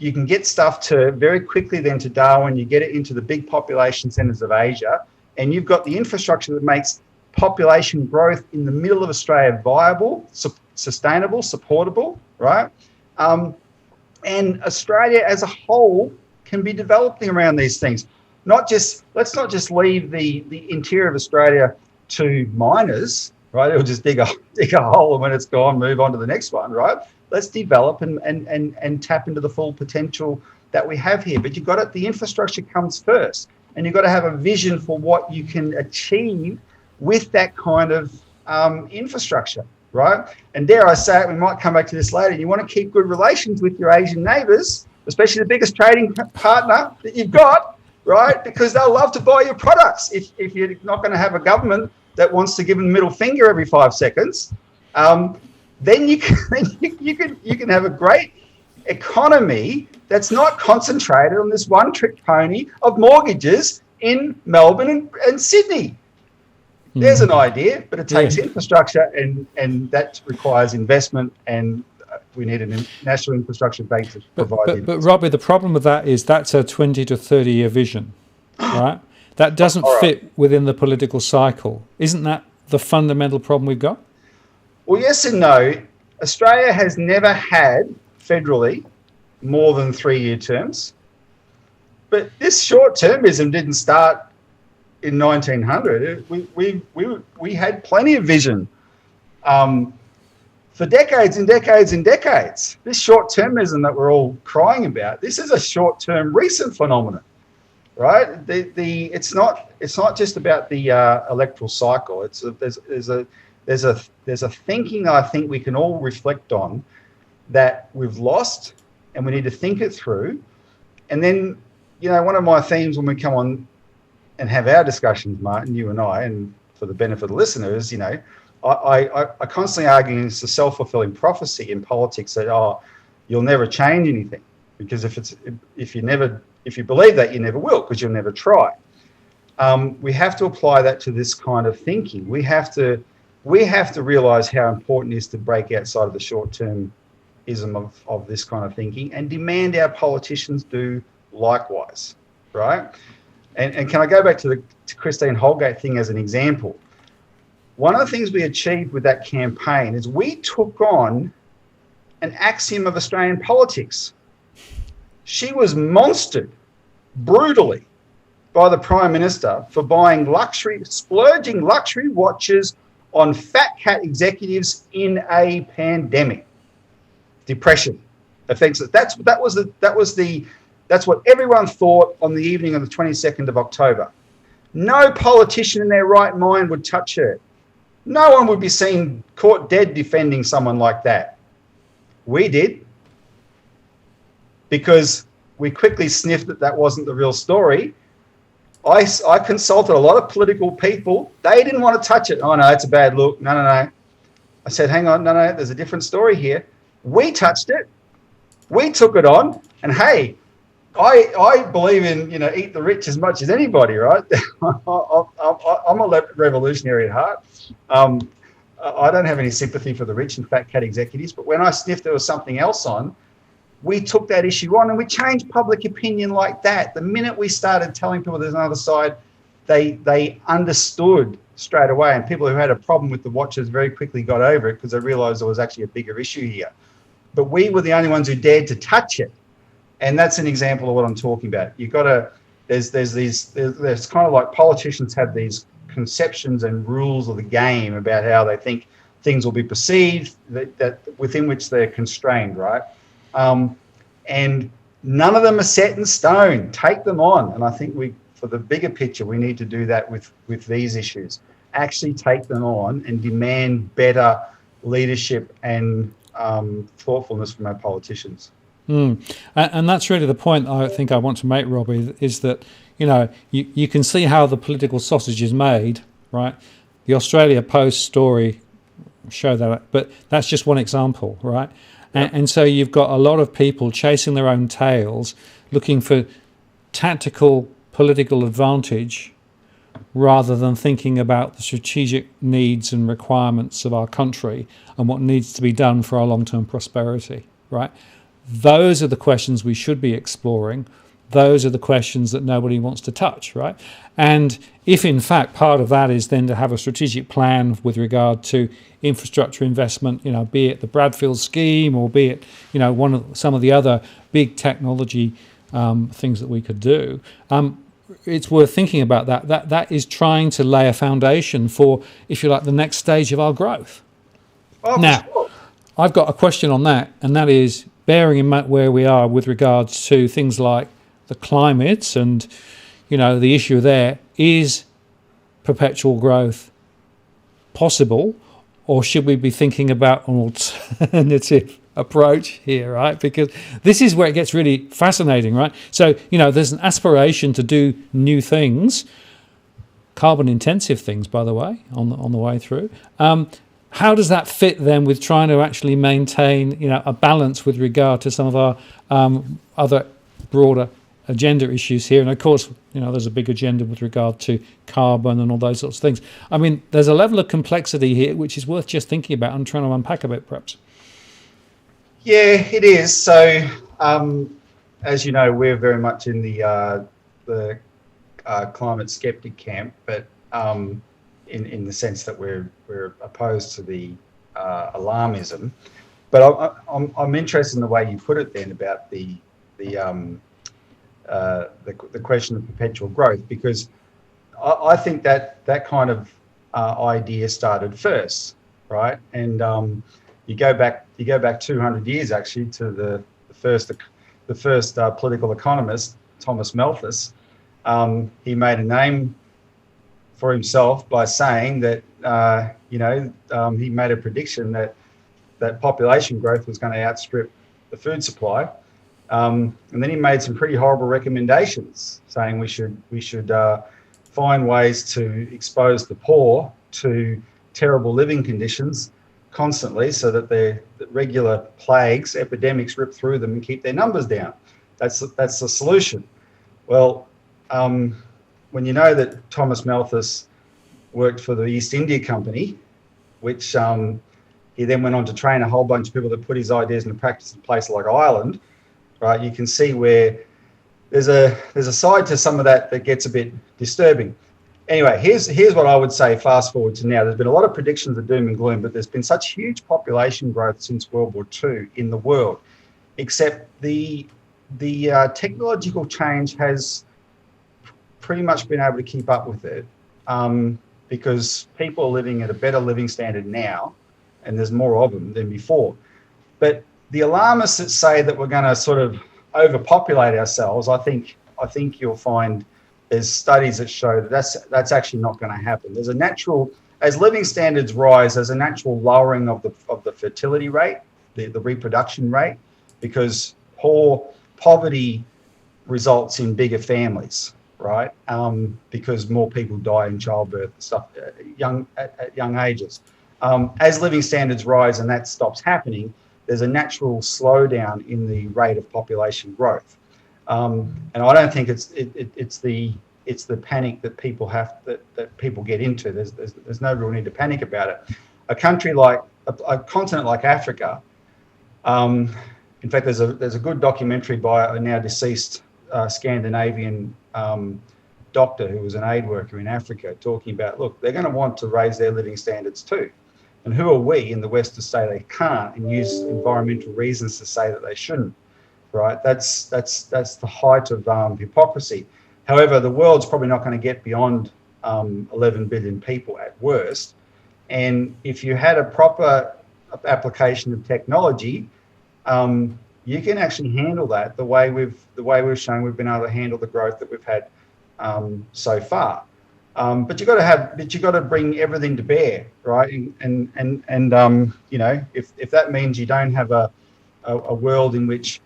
You can get stuff to very quickly then to Darwin. You get it into the big population centres of Asia, and you've got the infrastructure that makes population growth in the middle of Australia viable, sustainable, supportable, right? And Australia as a whole can be developing around these things. Let's not just leave the interior of Australia to miners, right? It'll just dig a hole, and when it's gone, move on to the next one, right? Let's develop and tap into the full potential that we have here. But the infrastructure comes first, and you've got to have a vision for what you can achieve with that kind of infrastructure, right? And dare I say it, we might come back to this later, you want to keep good relations with your Asian neighbours, especially the biggest trading partner that you've got, right? Because they'll love to buy your products. If you're not going to have a government that wants to give them the middle finger every 5 seconds, then you can have a great economy that's not concentrated on this one-trick pony of mortgages in Melbourne and Sydney. There's an idea, but it takes infrastructure, and that requires investment, and we need a national infrastructure bank to provide. But
Robbie, the problem with that is that's a 20 to 30 year vision, right? That doesn't fit within the political cycle. Isn't that the fundamental problem we've got?
Well, yes and no. Australia has never had federally more than 3-year terms, but this short-termism didn't start in 1900. We had plenty of vision for decades and decades and decades. This short-termism that we're all crying about, this is a short-term recent phenomenon, right? It's not just about the electoral cycle. There's a thinking I think we can all reflect on that we've lost, and we need to think it through. And then, one of my themes when we come on and have our discussions, Martin, you and I, and for the benefit of the listeners, I constantly argue against the self-fulfilling prophecy in politics that, you'll never change anything, because if you believe that, you never will, because you'll never try. We have to apply that to this kind of thinking. We have to realise how important it is to break outside of the short-termism of this kind of thinking and demand our politicians do likewise, right? And can I go back to Christine Holgate thing as an example? One of the things we achieved with that campaign is we took on an axiom of Australian politics. She was monstered brutally by the Prime Minister for buying splurging luxury watches on fat cat executives in a pandemic. Depression. Offensive. That's what everyone thought on the evening of the 22nd of October. No politician in their right mind would touch her. No one would be seen caught dead defending someone like that. We did, because we quickly sniffed that wasn't the real story. I consulted a lot of political people. They didn't want to touch it. Oh, no, it's a bad look. No. I said, hang on, no, there's a different story here. We touched it. We took it on. And hey, I believe in, eat the rich as much as anybody, right? I'm a revolutionary at heart. I don't have any sympathy for the rich and fat cat executives, but when I sniffed there was something else on, we took that issue on and we changed public opinion like that. The minute we started telling people there's another side, they understood straight away, and people who had a problem with the watches very quickly got over it because they realised there was actually a bigger issue here. But we were the only ones who dared to touch it. And that's an example of what I'm talking about. You've got to, there's kind of like politicians have these conceptions and rules of the game about how they think things will be perceived, that within which they're constrained, right? And none of them are set in stone. Take them on. And I think for the bigger picture, we need to do that with these issues. Actually take them on and demand better leadership and thoughtfulness from our politicians.
And that's really the point I think I want to make, Robbie, is that, you can see how the political sausage is made, right? The Australia Post story show that, but that's just one example, right? Yep. And so you've got a lot of people chasing their own tails, looking for tactical political advantage rather than thinking about the strategic needs and requirements of our country and what needs to be done for our long-term prosperity, right? Those are the questions we should be exploring, those are the questions that nobody wants to touch, right? And if in fact part of that is then to have a strategic plan with regard to infrastructure investment, be it the Bradfield scheme or be it, some of the other big technology things that we could do, it's worth thinking about that. That is trying to lay a foundation for, if you like, the next stage of our growth.
Oh,
now,
sure.
I've got a question on that, and that is bearing in mind where we are with regards to things like the climate and, the issue there, is perpetual growth possible, or should we be thinking about an alternative approach here, right? Because this is where it gets really fascinating, right? So, there's an aspiration to do new things, carbon intensive things, by the way, on the way through. How does that fit then with trying to actually maintain, a balance with regard to some of our other broader agenda issues here? And of course, there's a big agenda with regard to carbon and all those sorts of things. I mean, there's a level of complexity here which is worth just thinking about and trying to unpack a bit, perhaps.
Yeah, it is. So, as you know, we're very much in the climate skeptic camp, but in the sense that we're opposed to the alarmism. But I'm interested in the way you put it then about the question of perpetual growth, because I think that kind of idea started first, right? And you go back 200 years actually to the first political economist, Thomas Malthus. He made a name for himself by saying that he made a prediction that population growth was going to outstrip the food supply. And then he made some pretty horrible recommendations, saying we should find ways to expose the poor to terrible living conditions constantly, so that the regular plagues, epidemics, rip through them and keep their numbers down. That's the solution. Well, when you know that Thomas Malthus worked for the East India Company, which he then went on to train a whole bunch of people that put his ideas into practice in a place like Ireland, right? You can see where there's a side to some of that gets a bit disturbing. Anyway, here's what I would say. Fast forward to now, there's been a lot of predictions of doom and gloom, but there's been such huge population growth since World War II in the world, except the technological change has pretty much been able to keep up with it, because people are living at a better living standard now, and there's more of them than before. But the alarmists that say that we're going to sort of overpopulate ourselves, I think you'll find there's studies that show that that's actually not going to happen. There's a natural, as living standards rise, there's a natural lowering of the fertility rate, the reproduction rate, because poverty results in bigger families, right? Because more people die in childbirth stuff at young ages. As living standards rise and that stops happening, there's a natural slowdown in the rate of population growth. And I don't think it's the panic that people that people get into. There's no real need to panic about it. A country like a continent like Africa. In fact, there's a good documentary by a now deceased Scandinavian doctor who was an aid worker in Africa, talking about, look, they're going to want to raise their living standards too. And who are we in the West to say they can't, and use environmental reasons to say that they shouldn't, right? That's the height of hypocrisy. However, the world's probably not going to get beyond 11 billion people at worst. And if you had a proper application of technology, you can actually handle that the way we've shown we've been able to handle the growth that we've had so far. But you got to bring everything to bear, right? And if that means you don't have a world in which,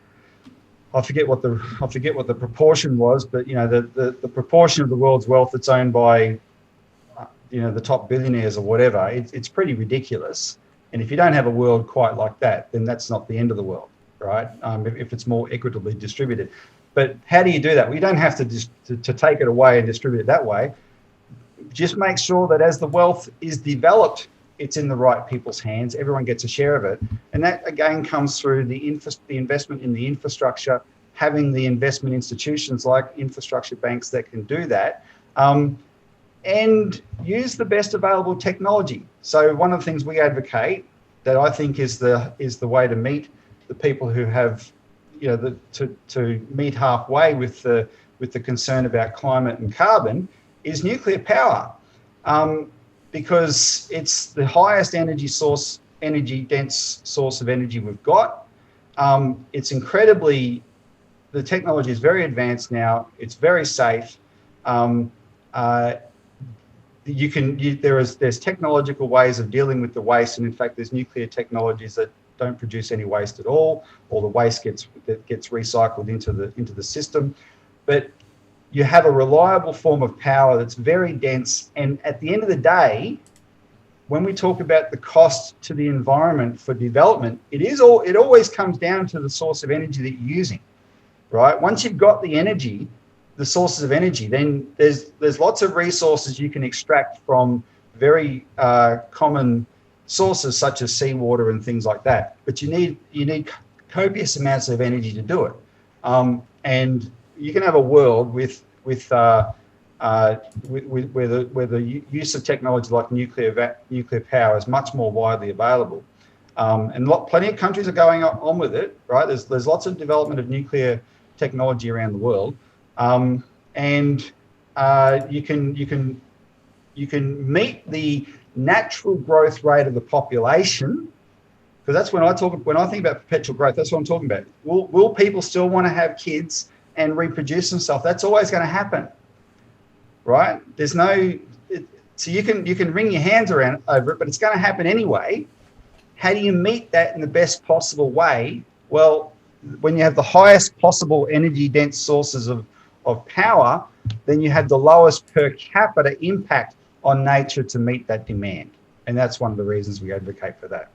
I forget what the proportion was, but the proportion of the world's wealth that's owned by the top billionaires or whatever, it's pretty ridiculous. And if you don't have a world quite like that, then that's not the end of the world, right? If it's more equitably distributed. But how do you do that? We don't have to take it away and distribute it that way. Just make sure that as the wealth is developed, it's in the right people's hands. Everyone gets a share of it. And that, again, comes through the investment in the infrastructure having the investment institutions like infrastructure banks that can do that, and use the best available technology. So one of the things we advocate that I think is the way to meet the people who have, to meet halfway with the concern about climate and carbon is nuclear power, because it's the highest energy dense source of energy we've got. It's the technology is very advanced now. It's very safe. There's technological ways of dealing with the waste, and in fact, there's nuclear technologies that don't produce any waste at all, or the waste gets recycled into the system. But you have a reliable form of power that's very dense, and at the end of the day, when we talk about the cost to the environment for development, it always comes down to the source of energy that you're using, right? Once you've got the energy, the sources of energy, then there's lots of resources you can extract from very common sources such as seawater and things like that. But you need copious amounts of energy to do it, and you can have a world where the use of technology like nuclear power is much more widely available, and plenty of countries are going on with it. Right? There's lots of development of nuclear technology around the world. And you can meet the natural growth rate of the population, because that's when I think about perpetual growth. That's what I'm talking about. Will people still want to have kids and reproduce themselves? That's always going to happen, right? So you can wring your hands around over it, but it's going to happen anyway. How do you meet that in the best possible way? Well, when you have the highest possible energy dense sources of power, then you have the lowest per capita impact on nature to meet that demand. And that's one of the reasons we advocate for that.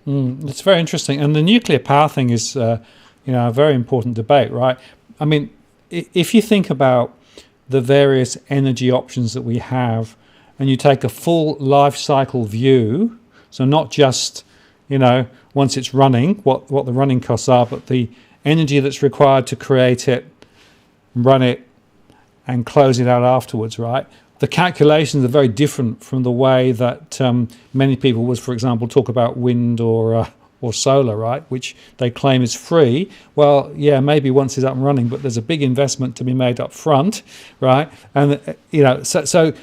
It's very interesting. And the nuclear power thing is, a very important debate, right? I mean, if you think about the various energy options that we have, and you take a full life cycle view, so not just, once it's running, what the running costs are, but the energy that's required to create it, run it, and close it out afterwards, right? The calculations are very different from the way that many people would, for example, talk about wind or solar, right, which they claim is free. Well, yeah, maybe once it's up and running, but there's a big investment to be made up front, right? And so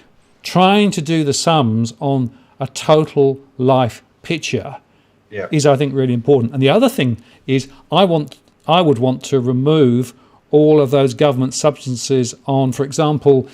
trying to do the sums on a total life picture is, I think, really important. And the other thing is, I would want to remove all of those government subsidies on, for example,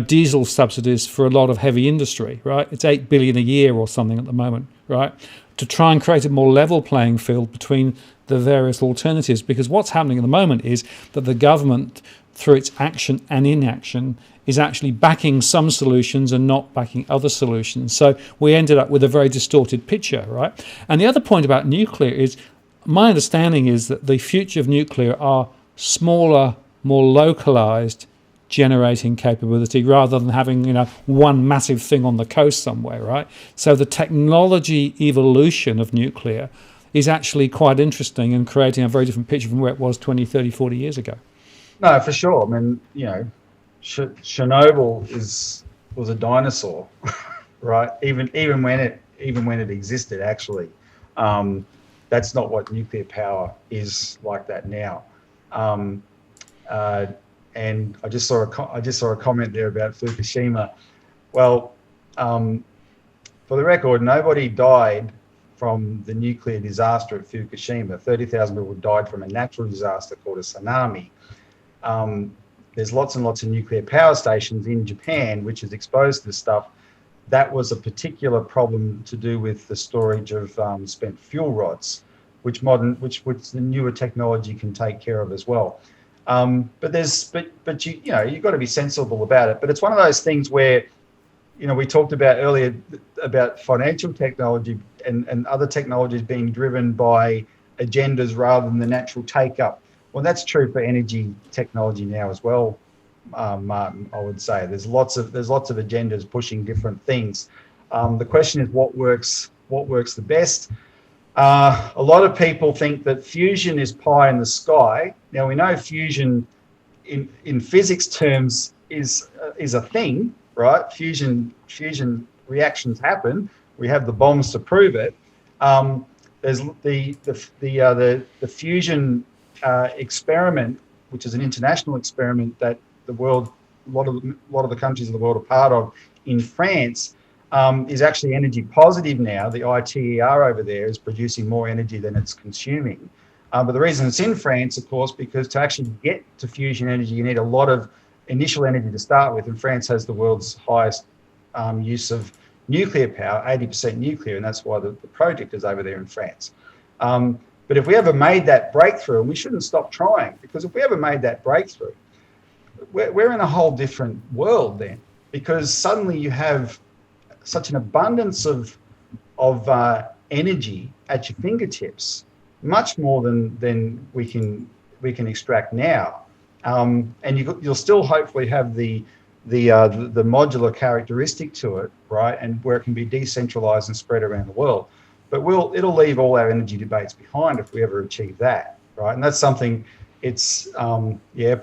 diesel subsidies for a lot of heavy industry, right? It's $8 billion a year or something at the moment, right? To try and create a more level playing field between the various alternatives, because what's happening at the moment is that the government, through its action and inaction, is actually backing some solutions and not backing other solutions. So we ended up with a very distorted picture, right? And the other point about nuclear is, my understanding is that the future of nuclear are smaller, more localized generating capability rather than having one massive thing on the coast somewhere, right? So the technology evolution of nuclear is actually quite interesting and creating a very different picture from where it was 20, 30, 40 years ago.
No, for sure. I mean, Chernobyl was a dinosaur, right? Even when it existed, actually. That's not what nuclear power is like that now. And I just saw a comment there about Fukushima. Well, for the record, nobody died from the nuclear disaster at Fukushima. 30,000 people died from a natural disaster called a tsunami. There's lots and lots of nuclear power stations in Japan which is exposed to this stuff. That was a particular problem to do with the storage of spent fuel rods, which the newer technology can take care of as well. But you've got to be sensible about it. But it's one of those things where, we talked about earlier about financial technology and other technologies being driven by agendas rather than the natural take-up. Well, that's true for energy technology now as well, Martin. I would say there's lots of agendas pushing different things. The question is what works the best. A lot of people think that fusion is pie in the sky. Now, we know fusion in physics terms is a thing, right? Fusion reactions happen. We have the bombs to prove it. There's the fusion experiment, which is an international experiment that the world, a lot of the countries of the world are part of. In France, is actually energy positive now. The ITER over there is producing more energy than it's consuming. But the reason it's in France, of course, because to actually get to fusion energy, you need a lot of initial energy to start with. And France has the world's highest use of nuclear power, 80% nuclear, and that's why the project is over there in France. But if we ever made that breakthrough, and we shouldn't stop trying, because if we ever made that breakthrough, we're in a whole different world then, because suddenly you have such an abundance of energy at your fingertips, much more than we can extract now, and you'll still hopefully have the modular characteristic to it, right, and where it can be decentralized and spread around the world. But it'll leave all our energy debates behind if we ever achieve that, right? And that's something. It's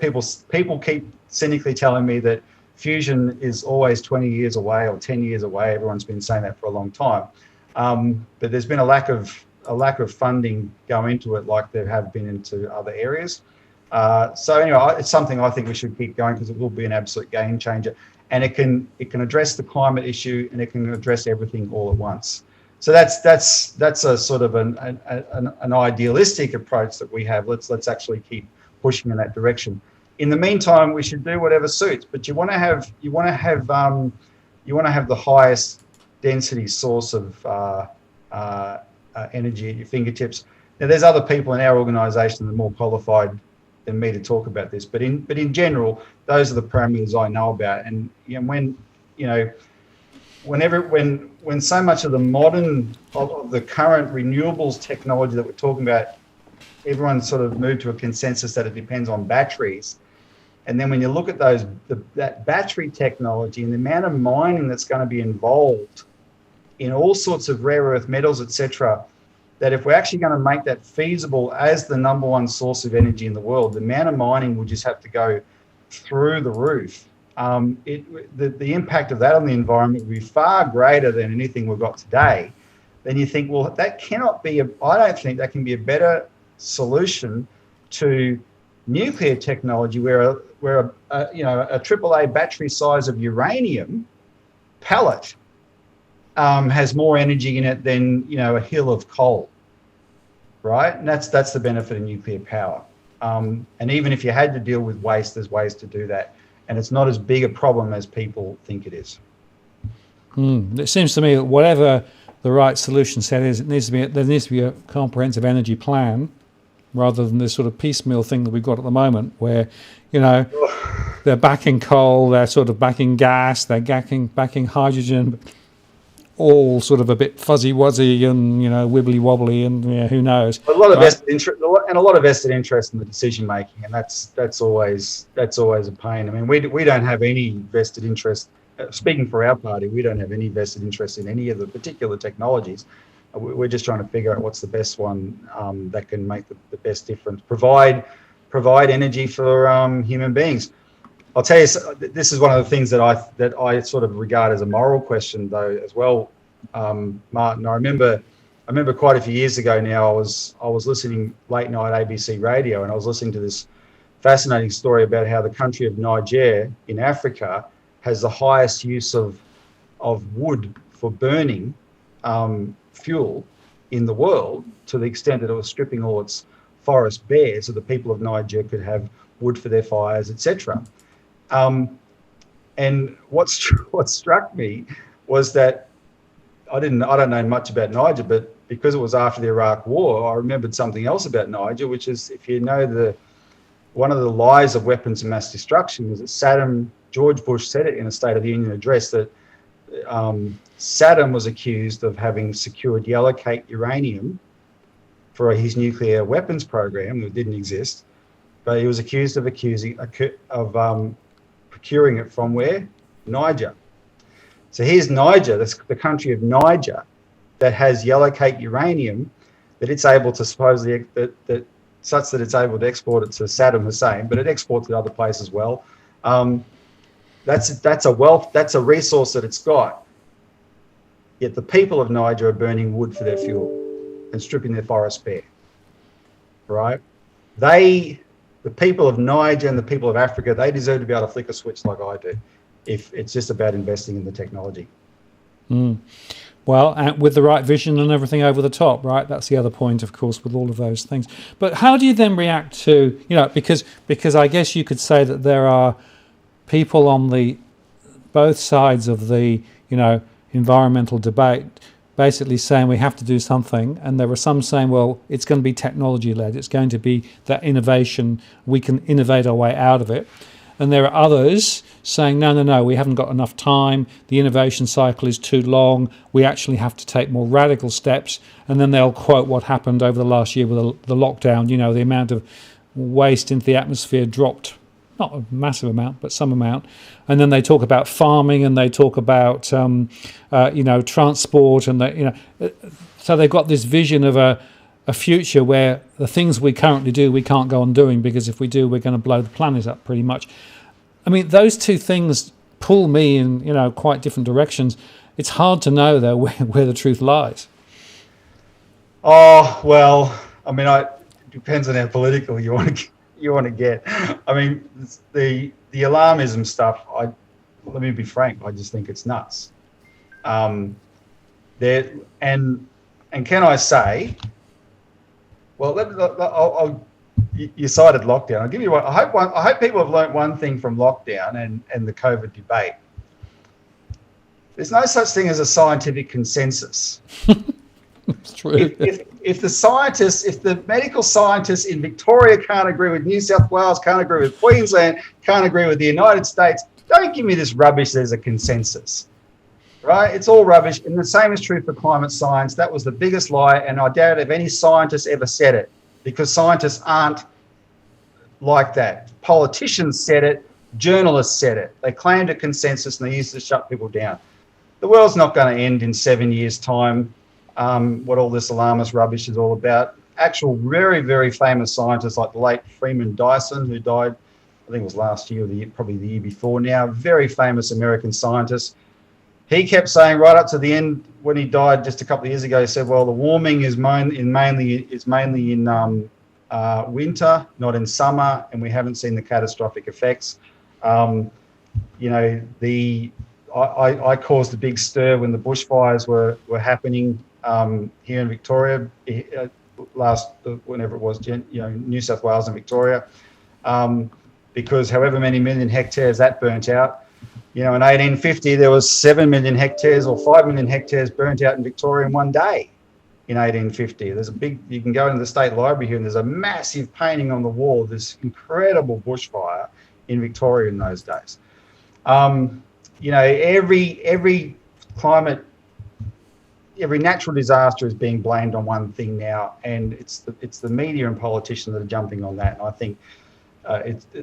people keep cynically telling me that fusion is always 20 years away or 10 years away. Everyone's been saying that for a long time, but there's been a lack of funding go into it, like there have been into other areas. So anyway, it's something I think we should keep going, because it will be an absolute game changer, and it can address the climate issue, and it can address everything all at once. So that's a sort of an idealistic approach that we have. Let's actually keep pushing in that direction. In the meantime, we should do whatever suits, but you want to have the highest density source of energy at your fingertips. Now, there's other people in our organisation that are more qualified than me to talk about this, but in general, those are the parameters I know about. And when so much of the modern of the current renewables technology that we're talking about, everyone sort of moved to a consensus that it depends on batteries. And then when you look at that battery technology and the amount of mining that's going to be involved in all sorts of rare earth metals, etc., that if we're actually going to make that feasible as the number one source of energy in the world, the amount of mining will just have to go through the roof. The impact of that on the environment will be far greater than anything we've got today. Then you think, well, that cannot be I don't think that can be a better solution to nuclear technology, where a AAA battery size of uranium pellet has more energy in it than a hill of coal, right? And that's the benefit of nuclear power. And even if you had to deal with waste, there's ways to do that, and it's not as big a problem as people think it is.
It seems to me that whatever the right solution set is, there needs to be a comprehensive energy plan, rather than this sort of piecemeal thing that we've got at the moment, where they're backing coal, they're sort of backing gas, they're backing hydrogen, all sort of a bit fuzzy wuzzy and wibbly wobbly, and who knows.
A lot of vested interest in the decision making, and that's always a pain. I mean, we don't have any vested interest. Speaking for our party, we don't have any vested interest in any of the particular technologies. We're just trying to figure out what's the best one that can make the best difference, provide energy for human beings. I'll tell you, this is one of the things that I sort of regard as a moral question, though, as well, Martin. I remember quite a few years ago now, I was listening late night ABC radio, and I was listening to this fascinating story about how the country of Niger in Africa has the highest use of wood for burning fuel in the world, to the extent that it was stripping all its forest bare so the people of Niger could have wood for their fires, etc. And what struck me was that I don't know much about Niger, but because it was after the Iraq War, I remembered something else about Niger, which is, if you know, one of the lies of weapons of mass destruction was that George Bush said it in a State of the Union address, that Saddam was accused of having secured yellowcake uranium for his nuclear weapons program that didn't exist, but he was accused of procuring it from where? Niger. So here's Niger, the country of Niger, that has yellowcake uranium, that it's able to supposedly such that it's able to export it to Saddam Hussein, but it exports to other places as well. That's a wealth, that's a resource that it's got. Yet the people of Niger are burning wood for their fuel and stripping their forests bare, right? The people of Niger and the people of Africa, they deserve to be able to flick a switch like I do, if it's just about investing in the technology.
Well, and with the right vision and everything over the top, right? That's the other point, of course, with all of those things. But how do you then react to, because I guess you could say that there are people on both sides of the, environmental debate basically saying we have to do something, and there are some saying, well, it's going to be technology led, it's going to be that innovation, we can innovate our way out of it. And there are others saying, no, we haven't got enough time, the innovation cycle is too long, we actually have to take more radical steps. And then they'll quote what happened over the last year with the lockdown, the amount of waste into the atmosphere dropped, not a massive amount, but some amount. And then they talk about farming, and they talk about, transport, and so they've got this vision of a future where the things we currently do, we can't go on doing, because if we do, we're going to blow the planet up pretty much. I mean, those two things pull me in, quite different directions. It's hard to know, though, where the truth lies.
Oh, well, I mean, it depends on how political you want to get. I mean, the alarmism stuff, let me be frank, I just think it's nuts. And can I say, well, you cited lockdown. I'll give you one. I hope people have learnt one thing from lockdown and the COVID debate. There's no such thing as a scientific consensus.
It's true.
If the medical scientists in Victoria can't agree with New South Wales, can't agree with Queensland, can't agree with the United States, don't give me this rubbish there's a consensus. Right? It's all rubbish. And the same is true for climate science. That was the biggest lie. And I doubt if any scientist ever said it, because scientists aren't like that. Politicians said it. Journalists said it. They claimed a consensus, and they used to shut people down. The world's not going to end in 7 years' time. What all this alarmist rubbish is all about. Actual very, very famous scientists like the late Freeman Dyson, who died, I think it was last year or probably the year before now, very famous American scientist. He kept saying right up to the end, when he died just a couple of years ago, he said, well, the warming is mainly in winter, not in summer, and we haven't seen the catastrophic effects. I caused a big stir when the bushfires were happening here in Victoria whenever it was, New South Wales and Victoria, because however many million hectares that burnt out. In 1850, there was 7 million hectares or 5 million hectares burnt out in Victoria in one day. In 1850, you can go into the State Library here, and there's a massive painting on the wall of this incredible bushfire in Victoria in those days. Every climate, every natural disaster is being blamed on one thing now, and it's the media and politicians that are jumping on that. And I think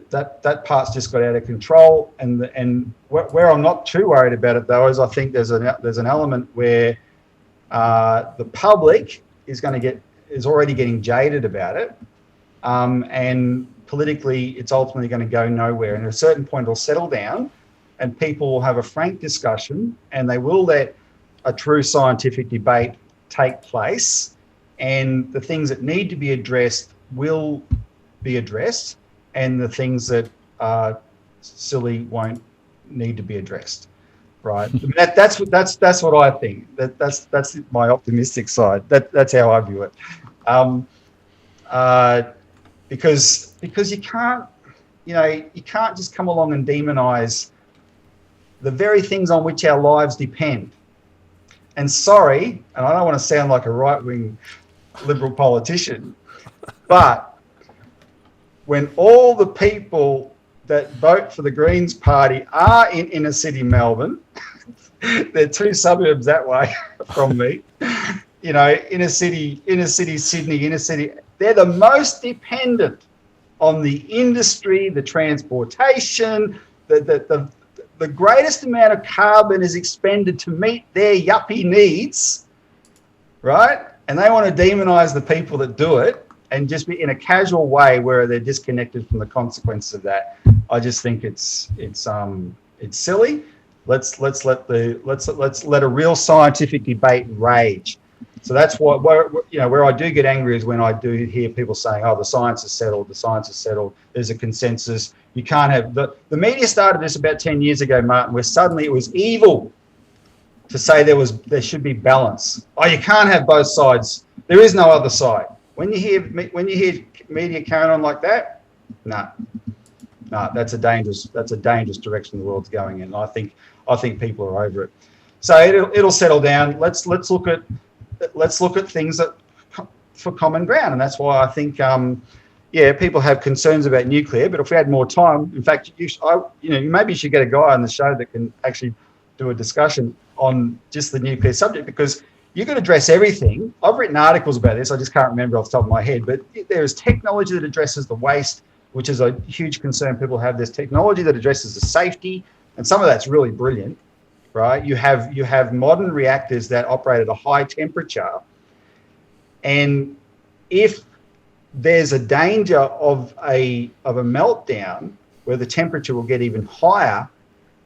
that part's just got out of control. And where I'm not too worried about it, though, is I think there's an element where the public is already getting jaded about it, and politically it's ultimately going to go nowhere. And at a certain point it'll settle down, and people will have a frank discussion, and they will let a true scientific debate take place, and the things that need to be addressed will be addressed, and the things that are silly won't need to be addressed. Right? That's what I think. That's my optimistic side. That's how I view it. Because you can't just come along and demonize the very things on which our lives depend. And sorry, and I don't want to sound like a right-wing liberal politician, but when all the people that vote for the Greens party are in inner city Melbourne, they're 2 suburbs that way from me, inner city Sydney, they're the most dependent on the industry, the transportation, the greatest amount of carbon is expended to meet their yuppie needs, right? and they want to demonize the people that do it and just be in a casual way where they're disconnected from the consequences of that. I just think it's silly. Let's let a real scientific debate rage. So that's where I do get angry is when I do hear people saying, "Oh, the science is settled. The science is settled. There's a consensus. You can't have the media started this about 10 years ago, Martin, where suddenly it was evil to say there should be balance. Oh, you can't have both sides. There is no other side. When you hear media carrying on like that, no, that's a dangerous direction the world's going in. I think people are over it. So it'll settle down. Let's look at things that for common ground, and that's why I think people have concerns about nuclear. But if we had more time, in fact, maybe you should get a guy on the show that can actually do a discussion on just the nuclear subject, because you can address everything. I've written articles about this. I just can't remember off the top of my head. But there is technology that addresses the waste, which is a huge concern people have. There's technology that addresses the safety, and some of that's really brilliant, right? You have modern reactors that operate at a high temperature, and if there's a danger of a meltdown where the temperature will get even higher,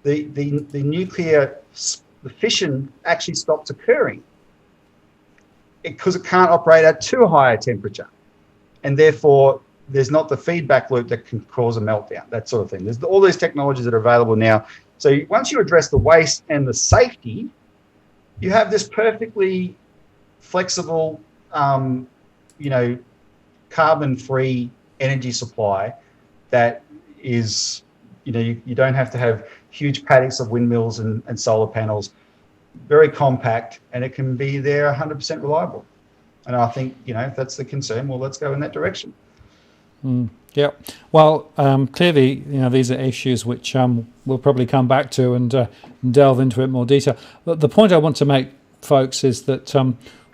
the nuclear fission actually stops occurring because it can't operate at too high a temperature, and therefore there's not the feedback loop that can cause a meltdown, that sort of thing. There's all these technologies that are available now. So once you address the waste and the safety, you have this perfectly flexible, carbon-free energy supply that is, you don't have to have huge paddocks of windmills and solar panels, very compact, and it can be there 100% reliable. And I think, if that's the concern, well, let's go in that direction.
Yeah. Well, clearly, these are issues which we'll probably come back to and delve into it in more detail. But the point I want to make, folks, is that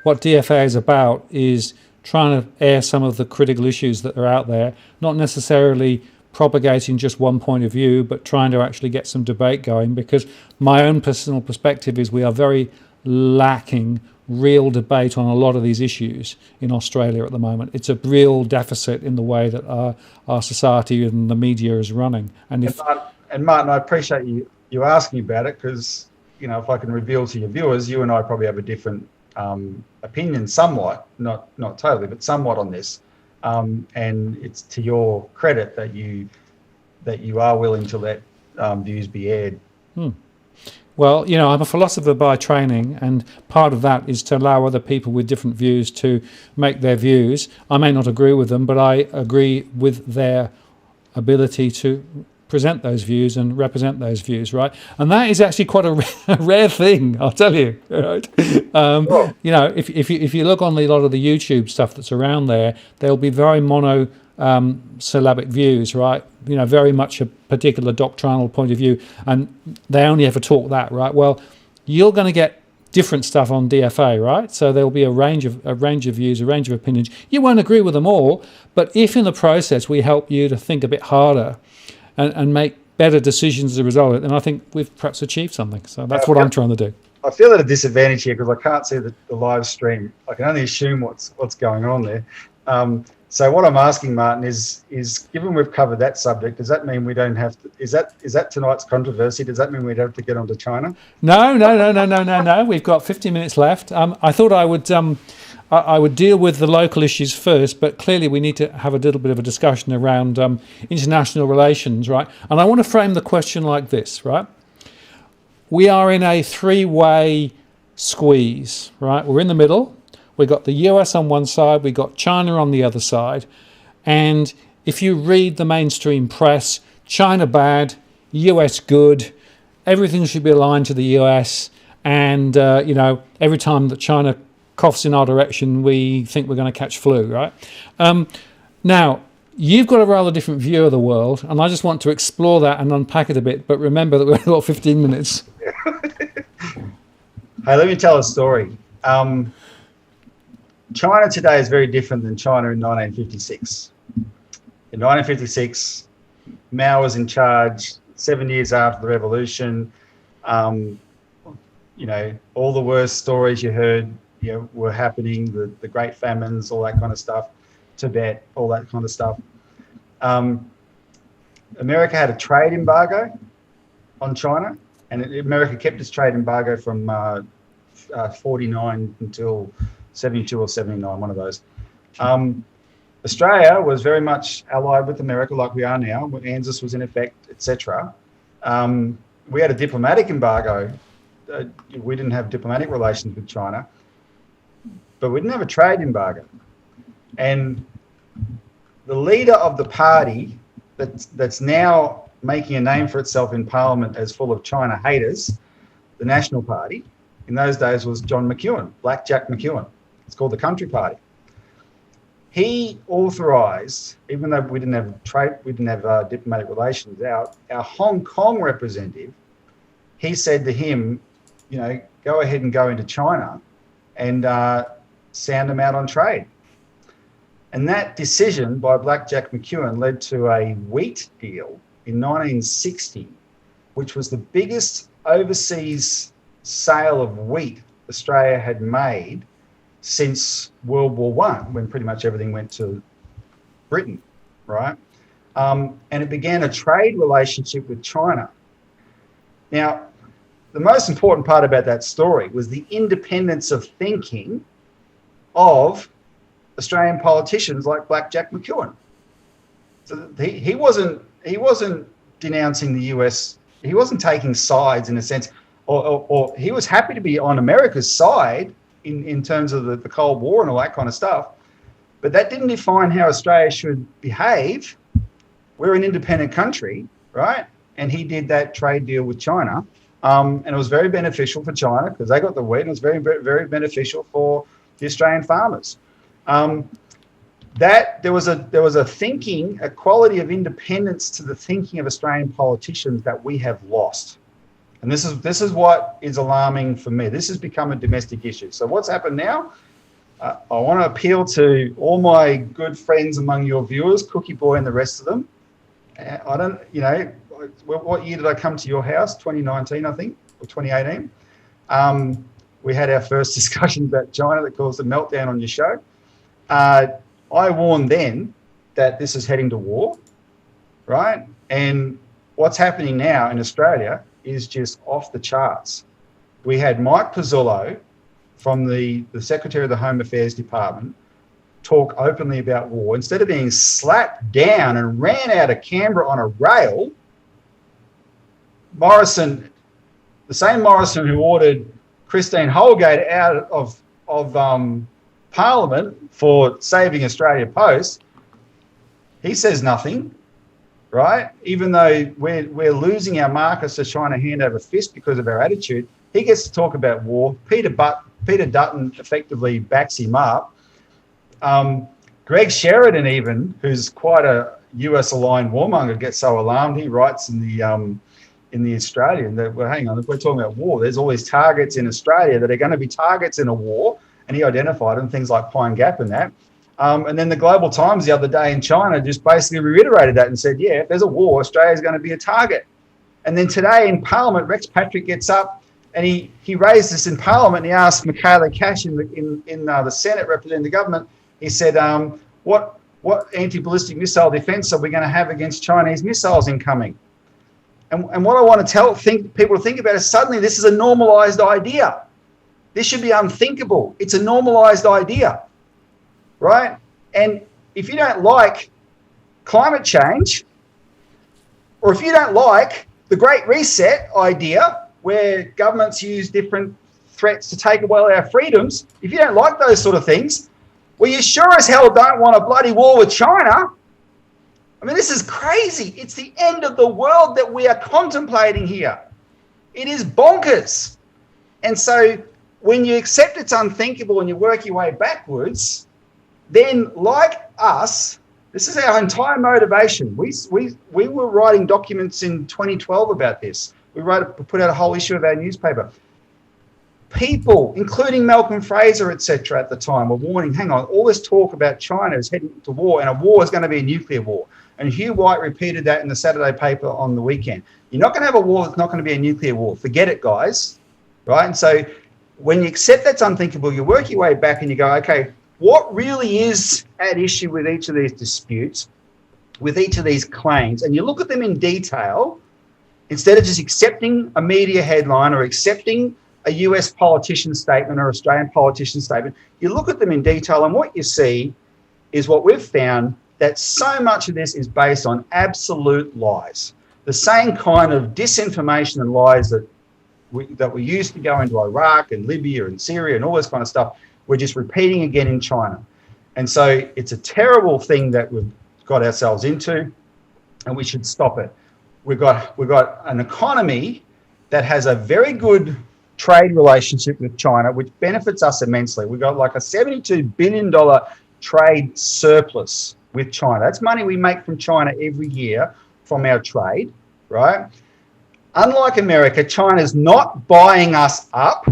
what DFA is about is trying to air some of the critical issues that are out there, not necessarily propagating just one point of view, but trying to actually get some debate going, because my own personal perspective is we are very lacking real debate on a lot of these issues in Australia at the moment. It's a real deficit in the way that our society and the media is running. And
Martin, I appreciate you asking about it, because if I can reveal to your viewers, you and I probably have a different opinion, somewhat, not totally, but somewhat on this. And it's to your credit that you are willing to let views be aired.
Well, I'm a philosopher by training, and part of that is to allow other people with different views to make their views. I may not agree with them, but I agree with their ability to present those views and represent those views, right? And that is actually quite a rare thing, I'll tell you. Right? If you look on a lot of the YouTube stuff that's around there, there'll be very monosyllabic views, right? Very much a particular doctrinal point of view, and they only ever talk that, right? Well, you're going to get different stuff on DFA, right? So there'll be a range of views, a range of opinions. You won't agree with them all, but if in the process we help you to think a bit harder and make better decisions as a result of it, then I think we've perhaps achieved something. So that's what I'm trying to do.
I feel at a disadvantage here because I can't see the live stream. I can only assume what's going on there. So what I'm asking, Martin, is given we've covered that subject, does that mean we don't have to? Is that tonight's controversy? Does that mean we'd have to get onto China?
No. We've got 50 minutes left. I thought I would deal with the local issues first, but clearly we need to have a little bit of a discussion around international relations, right? And I want to frame the question like this, right? We are in a three-way squeeze, right? We're in the middle. We've got the US on one side, we've got China on the other side. And if you read the mainstream press, China bad, US good, everything should be aligned to the US. And, every time that China coughs in our direction, we think we're going to catch flu, right? Now, you've got a rather different view of the world, and I just want to explore that and unpack it a bit. But remember that we've got 15 minutes.
Hey, let me tell a story. China today is very different than China in 1956. In 1956, Mao was in charge 7 years after the revolution. All the worst stories you heard were happening, the Great Famines, all that kind of stuff, Tibet, all that kind of stuff. America had a trade embargo on China, and America kept its trade embargo from 49 until 72 or 79, one of those. Australia was very much allied with America, like we are now. When ANZUS was in effect, etc. We had a diplomatic embargo. We didn't have diplomatic relations with China, but we didn't have a trade embargo. And the leader of the party that's now making a name for itself in Parliament as full of China haters, the National Party, in those days was John McEwen, Black Jack McEwen. It's called the Country Party. He authorised, even though we didn't have trade, we didn't have diplomatic relations, our Hong Kong representative, he said to him, go ahead and go into China and sound them out on trade. And that decision by Black Jack McEwen led to a wheat deal in 1960, which was the biggest overseas sale of wheat Australia had made since World War I, when pretty much everything went to Britain, right? And it began a trade relationship with China. Now, the most important part about that story was the independence of thinking of Australian politicians like Black Jack McEwen. So he wasn't denouncing the US. He wasn't taking sides in a sense, or he was happy to be on America's side in terms of the Cold War and all that kind of stuff. But that didn't define how Australia should behave. We're an independent country, right? And he did that trade deal with China. And it was very beneficial for China because they got the wheat, and it was very, very, very beneficial for the Australian farmers. That there was a thinking, a quality of independence to the thinking of Australian politicians that we have lost. And this is what is alarming for me. This has become a domestic issue. So what's happened now? I want to appeal to all my good friends among your viewers, Cookie Boy and the rest of them. I don't, what year did I come to your house? 2019, I think, or 2018. We had our first discussion about China that caused a meltdown on your show. I warned then that this is heading to war, right? And what's happening now in Australia is just off the charts. We had Mike Pizzullo from the Secretary of the Home Affairs Department talk openly about war. Instead of being slapped down and ran out of Canberra on a rail, Morrison, the same Morrison who ordered Christine Holgate out of Parliament for saving Australia Post, he says nothing, right? Even though we're losing our markets to China hand over fist because of our attitude, he gets to talk about war. Peter Dutton effectively backs him up. Greg Sheridan, even, who's quite a US-aligned warmonger, gets so alarmed. He writes in the Australian that, well, hang on, if we're talking about war, there's all these targets in Australia that are going to be targets in a war, and he identified them, things like Pine Gap and that. And then the Global Times the other day in China just basically reiterated that and said, yeah, if there's a war, Australia's going to be a target. And then today in Parliament, Rex Patrick gets up and he raised this in Parliament, and he asked Michaela Cash in the Senate representing the government, he said, what anti-ballistic missile defence are we going to have against Chinese missiles incoming? And what I want to people to think about is suddenly this is a normalised idea. This should be unthinkable. It's a normalised idea, right? And if you don't like climate change, or if you don't like the Great Reset idea, where governments use different threats to take away our freedoms, if you don't like those sort of things, well, you sure as hell don't want a bloody war with China. I mean, this is crazy. It's the end of the world that we are contemplating here. It is bonkers. And so when you accept it's unthinkable and you work your way backwards, then like us, this is our entire motivation. We were writing documents in 2012 about this. We put out a whole issue of our newspaper. People, including Malcolm Fraser, etc., at the time, were warning, hang on, all this talk about China is heading to war, and a war is going to be a nuclear war. And Hugh White repeated that in the Saturday paper on the weekend. You're not going to have a war that's not going to be a nuclear war. Forget it, guys. Right? And so when you accept that's unthinkable, you work your way back and you go, okay, what really is at issue with each of these disputes, with each of these claims, and you look at them in detail, instead of just accepting a media headline or accepting a US politician statement or Australian politician statement, you look at them in detail, and what you see is what we've found, that so much of this is based on absolute lies. The same kind of disinformation and lies that we used to go into Iraq and Libya and Syria and all this kind of stuff, we're just repeating again in China. And so it's a terrible thing that we've got ourselves into, and we should stop it. We've got an economy that has a very good trade relationship with China, which benefits us immensely. We've got like a $72 billion trade surplus with China. That's money we make from China every year from our trade, right? Unlike America, China's not buying us up.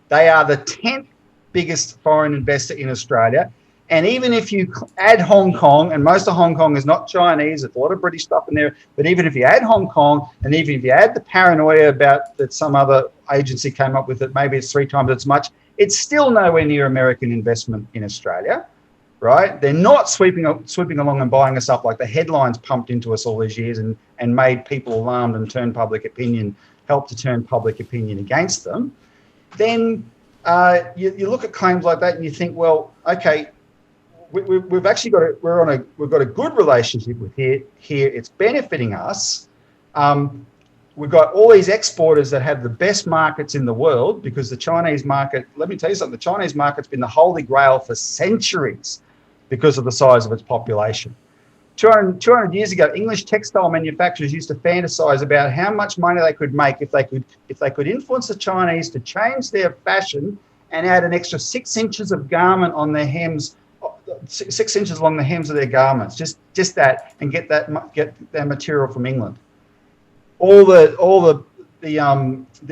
They are the 10th biggest foreign investor in Australia. And even if you add Hong Kong, and most of Hong Kong is not Chinese, there's a lot of British stuff in there, but even if you add Hong Kong, and even if you add the paranoia about that some other agency came up with, that maybe it's 3 times as much, it's still nowhere near American investment in Australia, right? They're not sweeping along and buying us up like the headlines pumped into us all these years and made people alarmed and helped to turn public opinion against them. Then you look at claims like that and you think, well, okay, we've actually got we've got a good relationship with here. It's benefiting us. We've got all these exporters that have the best markets in the world, because the Chinese market, let me tell you something, the Chinese market's been the holy grail for centuries because of the size of its population. 200 years ago, English textile manufacturers used to fantasize about how much money they could make if they could influence the Chinese to change their fashion and add an extra 6 inches of garment on their hems, 6 inches along the hems of their garments, just that, and get their material from England. All the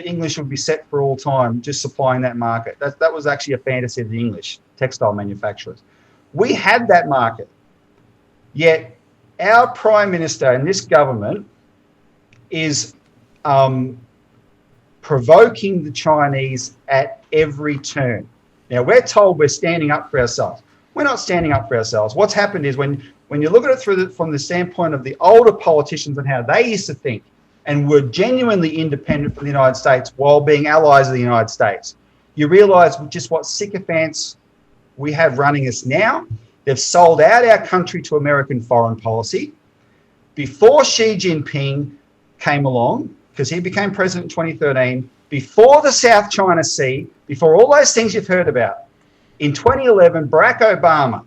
English would be set for all time, just supplying that market. That was actually a fantasy of the English textile manufacturers. We had that market, yet our Prime Minister and this government is provoking the Chinese at every turn. Now, we're told we're standing up for ourselves. We're not standing up for ourselves. What's happened is when you look at it from the standpoint of the older politicians and how they used to think and were genuinely independent from the United States while being allies of the United States, you realise just what sycophants we have running us now. They've sold out our country to American foreign policy. Before Xi Jinping came along, because he became president in 2013, before the South China Sea, before all those things you've heard about, in 2011, Barack Obama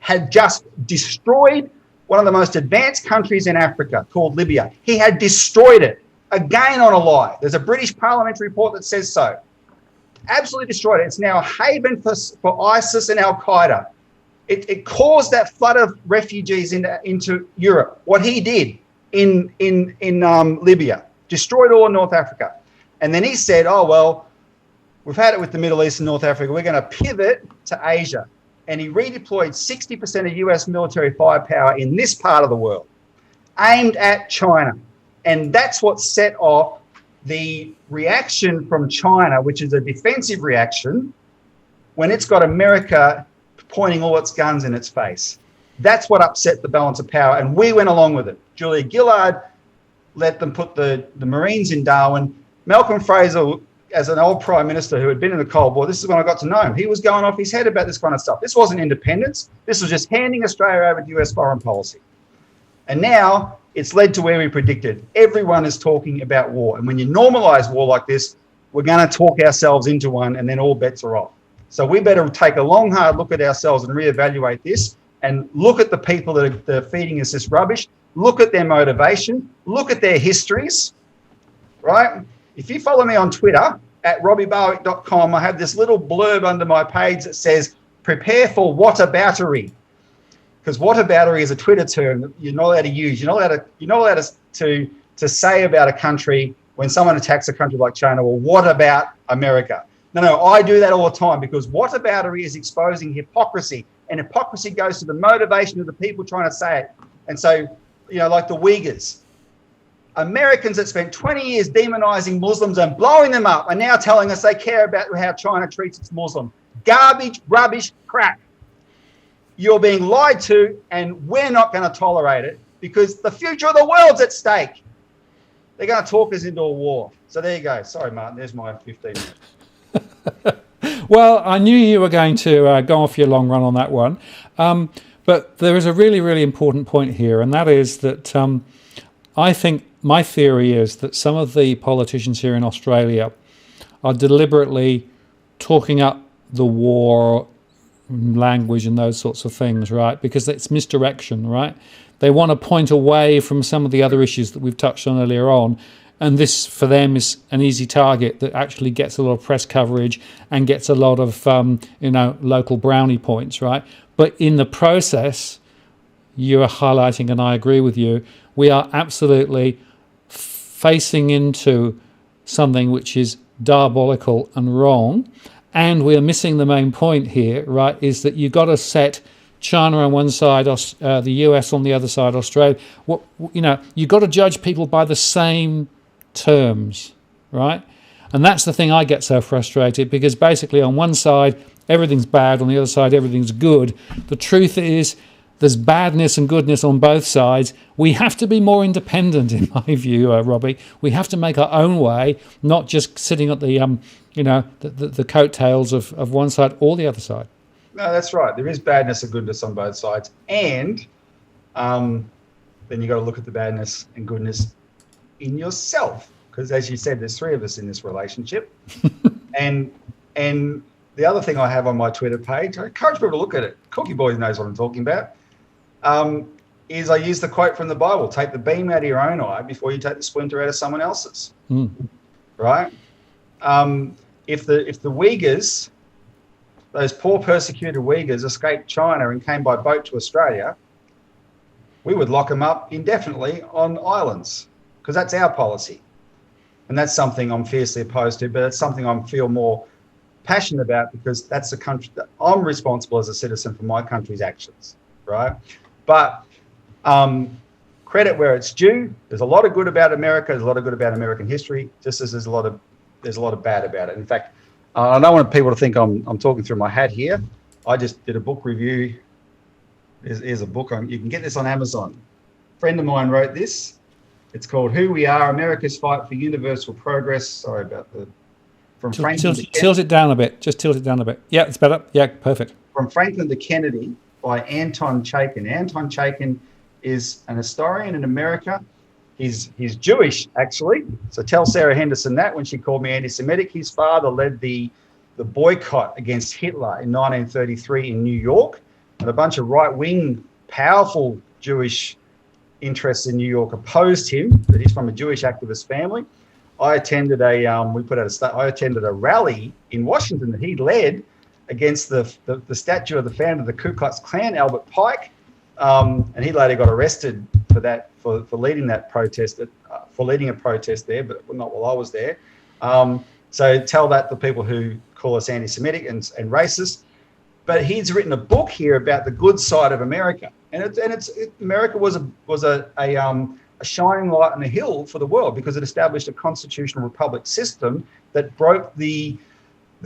had just destroyed one of the most advanced countries in Africa called Libya. He had destroyed it, again on a lie. There's a British parliamentary report that says so. Absolutely destroyed it. It's now a haven for ISIS and Al-Qaeda. It caused that flood of refugees into Europe. What he did in Libya, destroyed all of North Africa. And then he said, oh, well, we've had it with the Middle East and North Africa. We're going to pivot to Asia. And he redeployed 60% of US military firepower in this part of the world, aimed at China. And that's what set off the reaction from China, which is a defensive reaction, when it's got America pointing all its guns in its face. That's what upset the balance of power. And we went along with it. Julia Gillard let them put the Marines in Darwin. Malcolm Fraser, as an old Prime Minister who had been in the Cold War, this is when I got to know him. He was going off his head about this kind of stuff. This wasn't independence. This was just handing Australia over to US foreign policy. And now it's led to where we predicted. Everyone is talking about war. And when you normalise war like this, we're going to talk ourselves into one, and then all bets are off. So we better take a long, hard look at ourselves and reevaluate this, and look at the people that are feeding us this rubbish. Look at their motivation. Look at their histories, right? If you follow me on Twitter, at robbiebarwick.com, I have this little blurb under my page that says, prepare for whataboutery. Because whataboutery is a Twitter term that you're not allowed to use. You're not allowed to say about a country when someone attacks a country like China, well, what about America? No, I do that all the time, because whataboutery is exposing hypocrisy, and hypocrisy goes to the motivation of the people trying to say it. And so, like the Uyghurs. Americans that spent 20 years demonizing Muslims and blowing them up are now telling us they care about how China treats its Muslims. Garbage, rubbish, crap. You're being lied to, and we're not going to tolerate it because the future of the world's at stake. They're going to talk us into a war. So there you go. Sorry, Martin, there's my 15 minutes.
Well, I knew you were going to go off your long run on that one. But there is a really, really important point here, and that is that I think my theory is that some of the politicians here in Australia are deliberately talking up the war language and those sorts of things, right? Because it's misdirection, right? They want to point away from some of the other issues that we've touched on earlier on. And this, for them, is an easy target that actually gets a lot of press coverage and gets a lot of, local brownie points, right? But in the process, you are highlighting, and I agree with you, we are absolutely facing into something which is diabolical and wrong. And we are missing the main point here, right, is that you've got to set China on one side, the US on the other side, Australia. You've got to judge people by the same terms, right? And that's the thing I get so frustrated, because basically on one side everything's bad, on the other side everything's good. The truth is there's badness and goodness on both sides. We have to be more independent, in my view, Robbie. We have to make our own way, not just sitting at the coattails of one side or the other side.
No, that's right. There is badness and goodness on both sides, and then you got to look at the badness and goodness in yourself, because as you said, there's three of us in this relationship. and the other thing I have on my Twitter page, I encourage people to look at it. Cookie Boy knows what I'm talking about. Is I use the quote from the Bible: "Take the beam out of your own eye before you take the splinter out of someone else's." Right? If the Uyghurs, those poor persecuted Uyghurs, escaped China and came by boat to Australia, we would lock them up indefinitely on islands, because that's our policy. And that's something I'm fiercely opposed to, but it's something I feel more passionate about, because that's the country that I'm responsible as a citizen for my country's actions, right? But credit where it's due. There's a lot of good about America. There's a lot of good about American history, just as there's a lot of bad about it. In fact, I don't want people to think I'm talking through my hat here. I just did a book review. Here's a book. You can get this on Amazon. A friend of mine wrote this. It's called "Who We Are: America's Fight for Universal Progress." Sorry about the... From Franklin to
tilt it down a bit. Just tilt it down a bit. Yeah, it's better. Yeah, perfect.
From Franklin to Kennedy by Anton Chaikin. Anton Chaikin is an historian in America. He's Jewish, actually. So tell Sarah Henderson that when she called me anti-Semitic. His father led the boycott against Hitler in 1933 in New York, and a bunch of right-wing, powerful Jewish interests in New York opposed him. But he's from a Jewish activist family. I attended a rally in Washington that he led against the statue of the founder of the Ku Klux Klan, Albert Pike, and he later got arrested for that, for leading that protest, for leading a protest there, but not while I was there. So tell that to people who call us anti-Semitic and racist. But he's written a book here about the good side of America, and America was a shining light on a hill for the world, because it established a constitutional republic system that broke the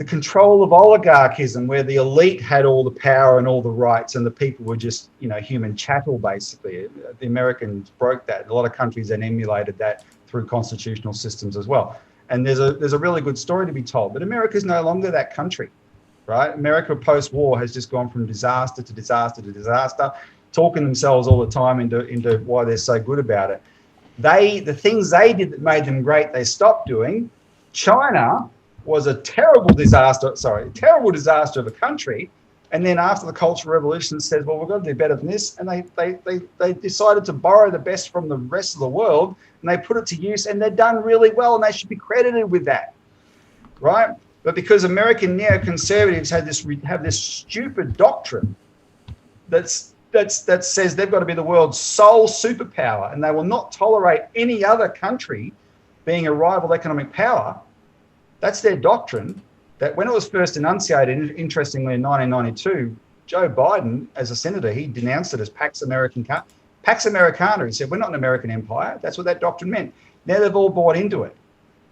control of oligarchism, where the elite had all the power and all the rights, and the people were just, human chattel, basically. The Americans broke that. A lot of countries then emulated that through constitutional systems as well. And there's a really good story to be told. But America's no longer that country, right? America post-war has just gone from disaster to disaster to disaster, talking themselves all the time into why they're so good about it. The things they did that made them great, they stopped doing. China was a terrible disaster of a country. And then after the Cultural Revolution said, well, we've got to do better than this. And they decided to borrow the best from the rest of the world, and they put it to use, and they're done really well, and they should be credited with that, right? But because American neoconservatives have this stupid doctrine that says they've got to be the world's sole superpower, and they will not tolerate any other country being a rival economic power. That's their doctrine. That when it was first enunciated, interestingly, in 1992, Joe Biden, as a senator, he denounced it as Pax Pax Americana, he said, we're not an American empire. That's what that doctrine meant. Now they've all bought into it.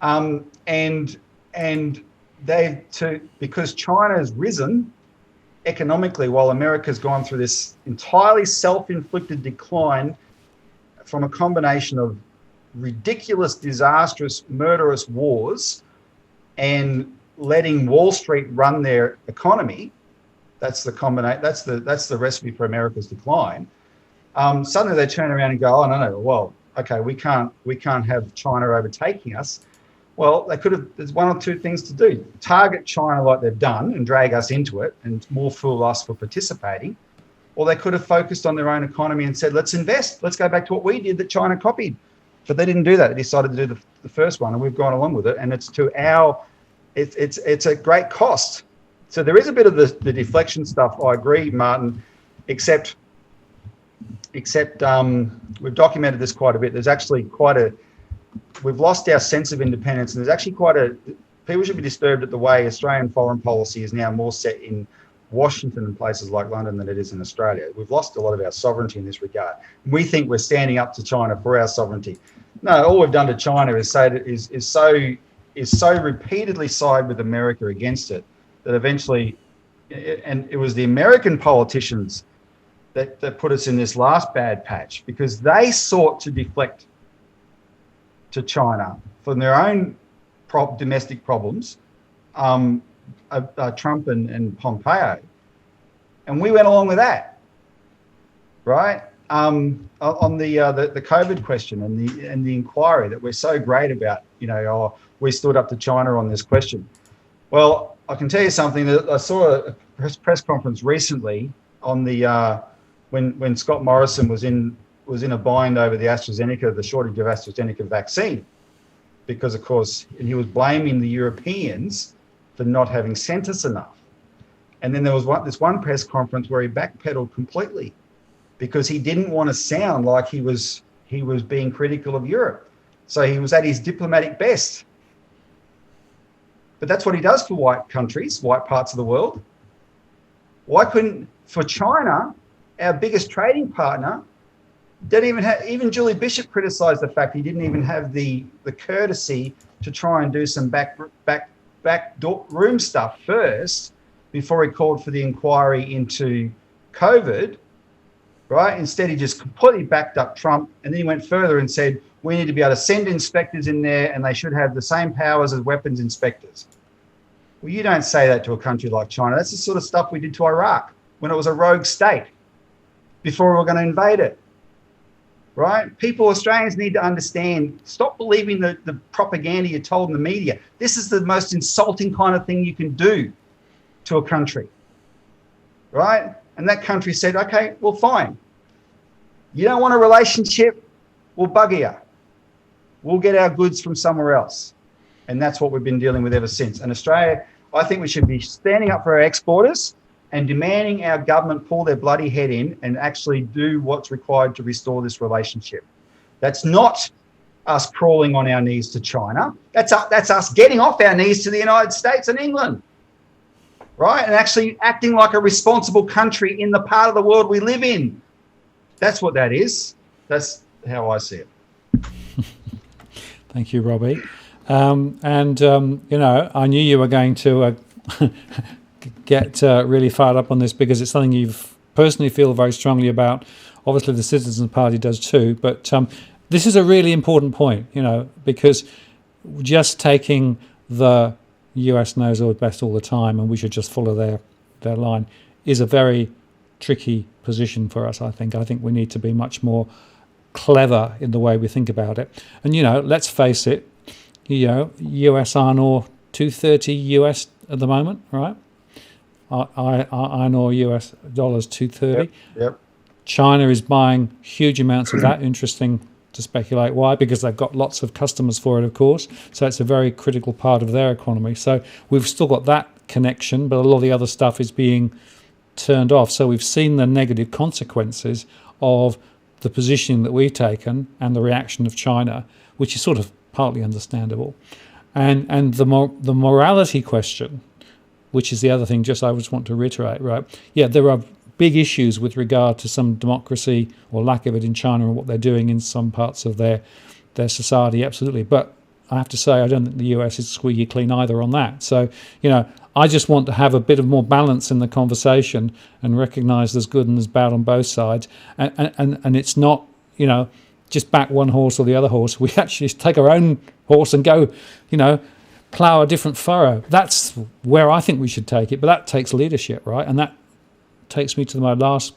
And because China has risen economically while America's gone through this entirely self-inflicted decline from a combination of ridiculous, disastrous, murderous wars and letting Wall Street run their economy. That's the recipe for America's decline. Suddenly they turn around and go, oh no, well, okay, we can't have China overtaking us. Well, there's one or two things to do. Target China like they've done and drag us into it and more fool us for participating. Or they could have focused on their own economy and said, let's invest. Let's go back to what we did that China copied. But they didn't do that. They decided to do the first one, and we've gone along with it. And it's a great cost. So there is a bit of the deflection stuff. I agree, Martin, except we've documented this quite a bit. There's actually we've lost our sense of independence, and there's actually people should be disturbed at the way Australian foreign policy is now more set in Washington and places like London than it is in Australia. We've lost a lot of our sovereignty in this regard. We think we're standing up to China for our sovereignty. No, all we've done to China is so repeatedly side with America against it that eventually, and it was the American politicians that put us in this last bad patch, because they sought to deflect to China from their own domestic problems, Trump and Pompeo, and we went along with that, right? On the COVID question and the inquiry that we're so great about, we stood up to China on this question. Well, I can tell you something. That I saw a press conference recently on the when Scott Morrison was in a bind over the shortage of AstraZeneca vaccine, because of course he was blaming the Europeans for not having sent us enough. And then there was this one press conference where he backpedaled completely because he didn't want to sound like he was being critical of Europe. So he was at his diplomatic best. But that's what he does for white countries, white parts of the world. Why couldn't, for China, our biggest trading partner, even Julie Bishop criticised the fact he didn't even have the courtesy to try and do some back room stuff first before he called for the inquiry into COVID, right? Instead, he just completely backed up Trump, and then he went further and said, we need to be able to send inspectors in there and they should have the same powers as weapons inspectors. Well, you don't say that to a country like China. That's the sort of stuff we did to Iraq when it was a rogue state before we were going to invade it, right? Australians need to understand, stop believing the propaganda you're told in the media. This is the most insulting kind of thing you can do to a country, right? And that country said, okay, well, fine. You don't want a relationship? We'll bugger you. We'll get our goods from somewhere else. And that's what we've been dealing with ever since. And Australia, I think we should be standing up for our exporters and demanding our government pull their bloody head in and actually do what's required to restore this relationship. That's not us crawling on our knees to China. That's us getting off our knees to the United States and England, right? And actually acting like a responsible country in the part of the world we live in. That's what that is. That's how I see it.
Thank you, Robbie. I knew you were going to get really fired up on this because it's something you personally feel very strongly about. Obviously, the Citizens Party does too. But this is a really important point, because just taking the US knows best all the time and we should just follow their line is a very tricky position for us, I think. I think we need to be much more clever in the way we think about it. And, let's face it, US iron ore, $230 US at the moment, right? Iron ore US dollars, $230.
Yep.
China is buying huge amounts of that. Interesting to speculate why, because they've got lots of customers for it, of course. So it's a very critical part of their economy. So we've still got that connection, but a lot of the other stuff is being turned off. So we've seen the negative consequences of the positioning that we've taken and the reaction of China, which is sort of partly understandable. And the morality question, which is the other thing, just I just want to reiterate, right? Yeah, there are big issues with regard to some democracy or lack of it in China and what they're doing in some parts of their society, absolutely. But I have to say, I don't think the US is squeaky clean either on that. So, I just want to have a bit of more balance in the conversation and recognise there's good and there's bad on both sides. And it's not, just back one horse or the other horse. We actually take our own horse and go, plough a different furrow. That's where I think we should take it. But that takes leadership, right? And that takes me to my last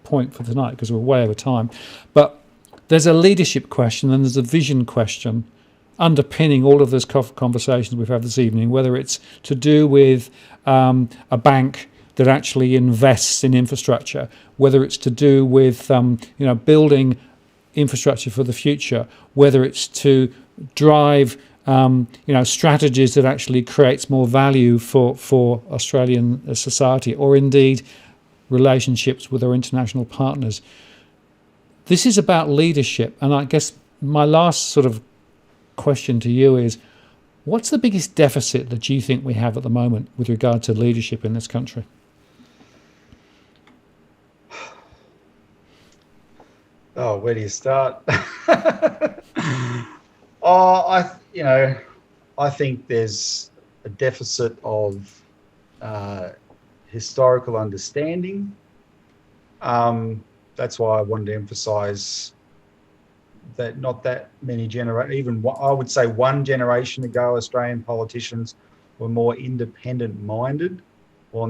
point for tonight, because we're way over time. But there's a leadership question and there's a vision question underpinning all of those conversations we've had this evening, whether it's to do with a bank that actually invests in infrastructure, whether it's to do with building infrastructure for the future, whether it's to drive strategies that actually creates more value for Australian society, or indeed relationships with our international partners. This is about leadership, and I guess my last sort of question to you is, what's the biggest deficit that you think we have at the moment with regard to leadership in this country?
Oh, where do you start? I think there's a deficit of historical understanding. That's why I wanted to emphasise that not that many I would say one generation ago, Australian politicians were more independent-minded, while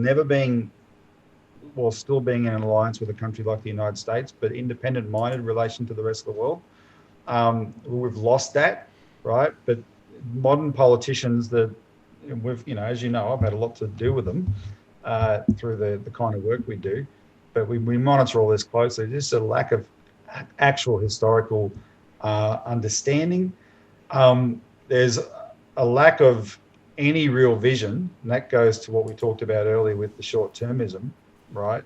still being in an alliance with a country like the United States, but independent-minded in relation to the rest of the world. We've lost that, right? But modern politicians that as you know, I've had a lot to do with them through the kind of work we do, but we monitor all this closely. There's a lack of actual historical understanding. There's a lack of any real vision, and that goes to what we talked about earlier with the short-termism, right?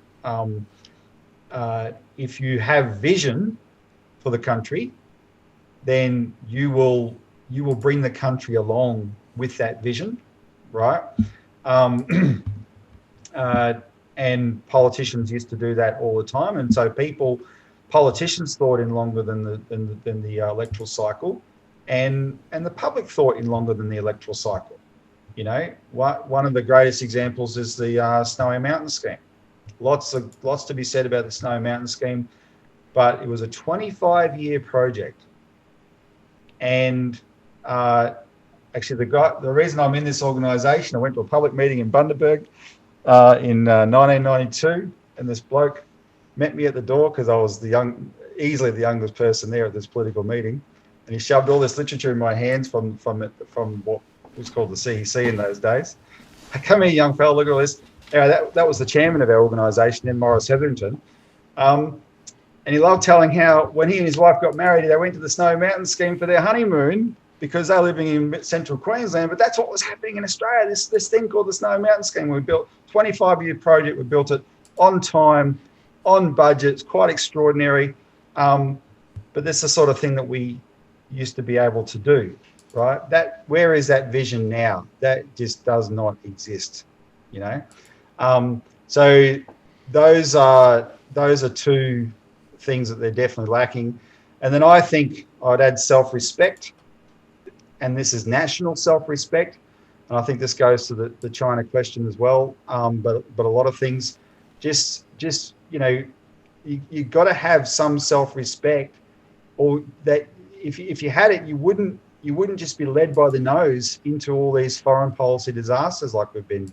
If you have vision for the country, then you will bring the country along with that vision, right? And politicians used to do that all the time, and so politicians thought in longer than the electoral cycle, and the public thought in longer than the electoral cycle. One of the greatest examples is the Snowy Mountain scheme. Lots to be said about the Snowy Mountain scheme, but it was a 25-year project. And actually, the reason I'm in this organisation, I went to a public meeting in Bundaberg in 1992, and this bloke met me at the door because I was easily the youngest person there at this political meeting, and he shoved all this literature in my hands from what was called the CEC in those days. Come here, young fella, look at all this. That was the chairman of our organisation, then Morris Hetherington. And he loved telling how when he and his wife got married, they went to the Snowy Mountain scheme for their honeymoon because they're living in central Queensland. But that's what was happening in Australia, this thing called the Snowy Mountain scheme. We built a 25-year project. We built it on time, on budget. It's quite extraordinary. But that's the sort of thing that we used to be able to do, right? Where is that vision now? That just does not exist, So those are two things that they're definitely lacking. And then I think I'd add self-respect, and this is national self-respect. And I think this goes to the China question as well. But a lot of things, you've got to have some self-respect, or that if you had it, you wouldn't just be led by the nose into all these foreign policy disasters like we've been,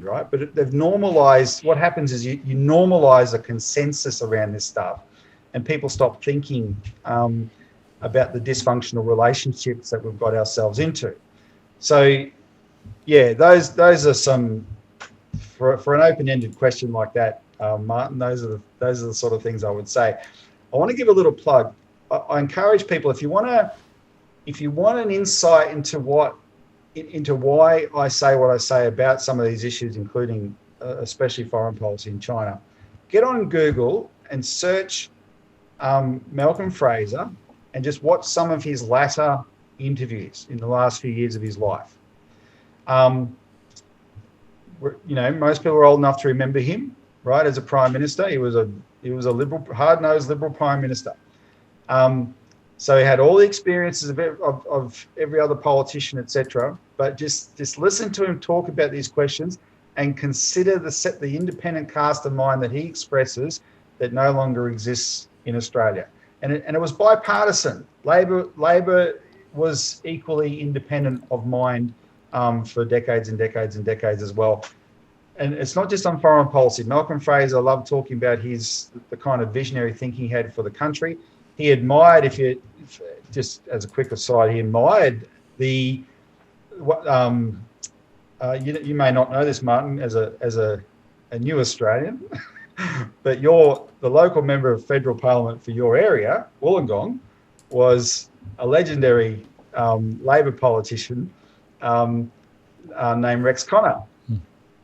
right? But they've normalized. What happens is you normalize a consensus around this stuff, and people stop thinking about the dysfunctional relationships that we've got ourselves into. So, yeah, those are some for an open-ended question like that, Martin. Those are the sort of things I would say. I want to give a little plug. I encourage people, if you want an insight into why I say what I say about some of these issues, including especially foreign policy in China, get on Google and search Malcolm Fraser and just watch some of his latter interviews in the last few years of his life. Most people are old enough to remember him. right? As a prime minister, he was a liberal, hard-nosed liberal prime minister. So he had all the experiences of every other politician, etc. But just listen to him talk about these questions and consider the independent cast of mind that he expresses that no longer exists in Australia. And it was bipartisan. Labor was equally independent of mind for decades and decades and decades as well. And it's not just on foreign policy. Malcolm Fraser, I love talking about the kind of visionary thinking he had for the country. He admired, just as a quick aside, he admired you may not know this, Martin, as a new Australian, but the local member of federal parliament for your area, Wollongong, was a legendary Labor politician named Rex Connor.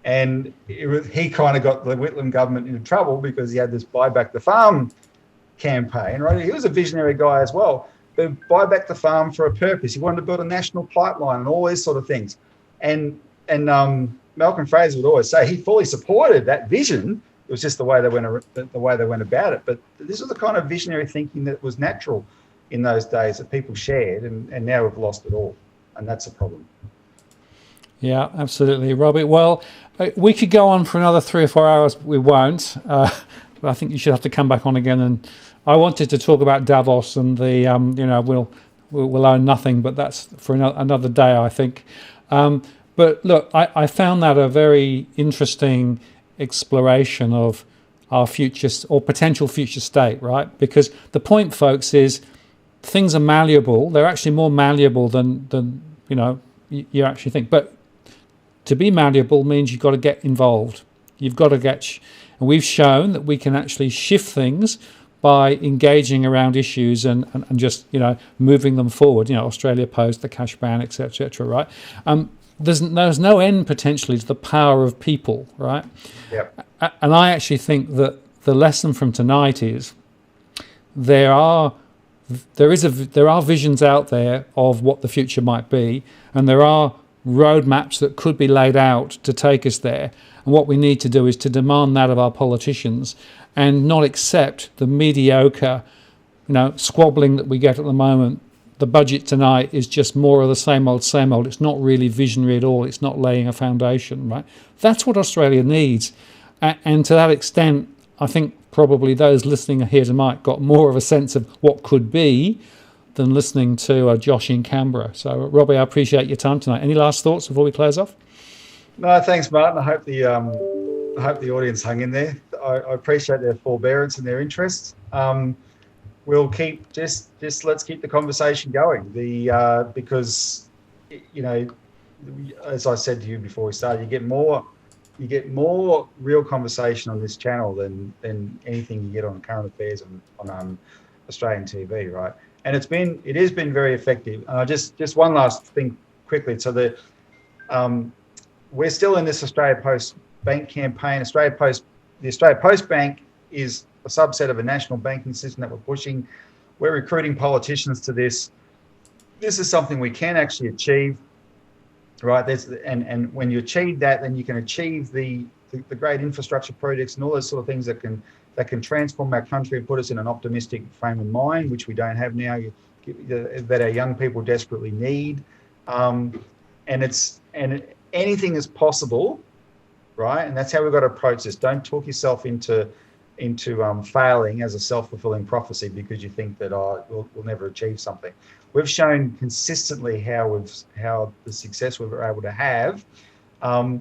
And he kind of got the Whitlam government into trouble because he had this Buy Back the Farm campaign, right? He was a visionary guy as well, but buy back the farm for a purpose. He wanted to build a national pipeline and all these sort of things. And Malcolm Fraser would always say he fully supported that vision. It was just the way they went about it. But this was the kind of visionary thinking that was natural in those days that people shared, and now we've lost it all, and that's a problem.
Yeah, absolutely, Robbie. Well, we could go on for another 3 or 4 hours, but we won't. But I think you should have to come back on again. And I wanted to talk about Davos and the, we'll own nothing, but that's for another day, I think. But look, I found that a very interesting exploration of our future or potential future state, right? Because the point, folks, is things are malleable. They're actually more malleable than you actually think. But to be malleable means you've got to get involved. You've got to and we've shown that we can actually shift things by engaging around issues and just moving them forward. Australia Post, the cash ban, etc., right? There's no end potentially to the power of people, right?
Yep.
And I actually think that the lesson from tonight is there are visions out there of what the future might be, and there are roadmaps that could be laid out to take us there. And what we need to do is to demand that of our politicians and not accept the mediocre, squabbling that we get at the moment. The budget tonight is just more of the same old, same old. It's not really visionary at all. It's not laying a foundation, right? That's what Australia needs. And to that extent, I think probably those listening here tonight got more of a sense of what could be than listening to Josh in Canberra. So, Robbie, I appreciate your time tonight. Any last thoughts before we close off?
No, thanks, Martin. I hope the audience hung in there. I appreciate their forbearance and their interest. We'll keep let's keep the conversation going. Because as I said to you before we started, you get more real conversation on this channel than anything you get on current affairs on Australian TV, right? And it has been very effective. Just one last thing quickly. So we're still in this Australia Post Bank campaign. The Australia Post Bank is a subset of a national banking system that we're pushing. We're recruiting politicians to this. This is something we can actually achieve, right? And when you achieve that, then you can achieve the great infrastructure projects and all those sort of things that can transform our country and put us in an optimistic frame of mind, which we don't have now, that our young people desperately need. And anything is possible, right? And that's how we've got to approach this. Don't talk yourself into failing as a self-fulfilling prophecy because you think that we'll never achieve something. We've shown consistently how the success we were able to have. Now,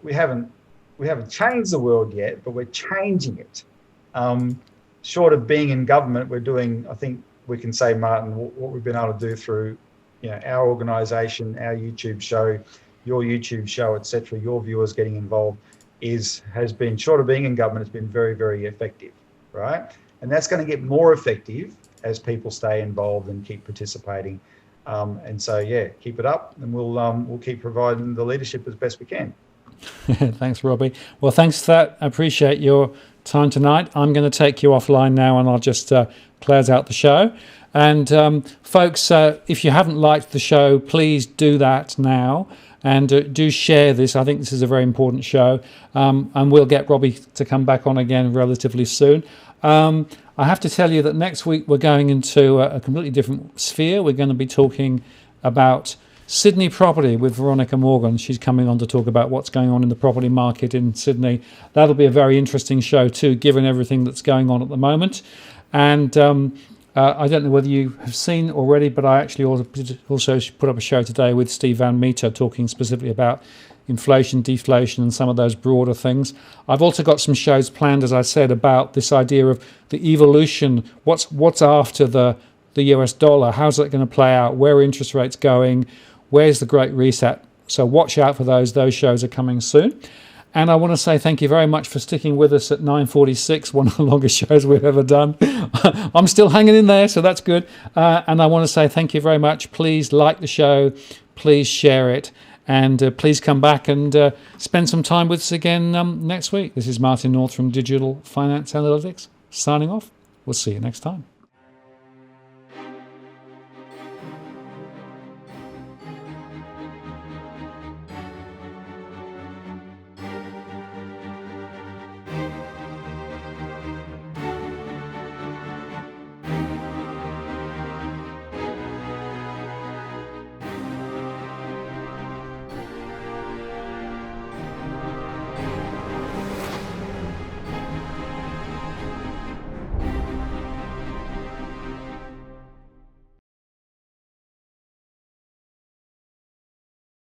we haven't changed the world yet, but we're changing it. Short of being in government, we're doing, I think we can say, Martin, what we've been able to do through our organisation, our YouTube show, your YouTube show, etc., your viewers getting involved has been, short of being in government, it's been very, very effective, right? And that's going to get more effective as people stay involved and keep participating. And so, keep it up, and we'll keep providing the leadership as best we can.
Thanks, Robbie. Well, thanks for that. I appreciate your time tonight. I'm going to take you offline now, and I'll just close out the show. And folks, if you haven't liked the show, please do that now. And do share this. I think this is a very important show. And we'll get Robbie to come back on again relatively soon. I have to tell you that next week we're going into a completely different sphere. We're going to be talking about Sydney property with Veronica Morgan. She's coming on to talk about what's going on in the property market in Sydney. That'll be a very interesting show too, given everything that's going on at the moment. And I don't know whether you have seen already, but I actually also put up a show today with Steve Van Meter talking specifically about inflation, deflation, and some of those broader things. I've also got some shows planned, as I said, about this idea of the evolution. What's after the US dollar? How's that going to play out? Where are interest rates going? Where's the Great Reset? So watch out for those. Those shows are coming soon. And I want to say thank you very much for sticking with us at 9:46, one of the longest shows we've ever done. I'm still hanging in there, so that's good. And I want to say thank you very much. Please like the show. Please share it. And please come back and spend some time with us again next week. This is Martin North from Digital Finance Analytics, signing off. We'll see you next time.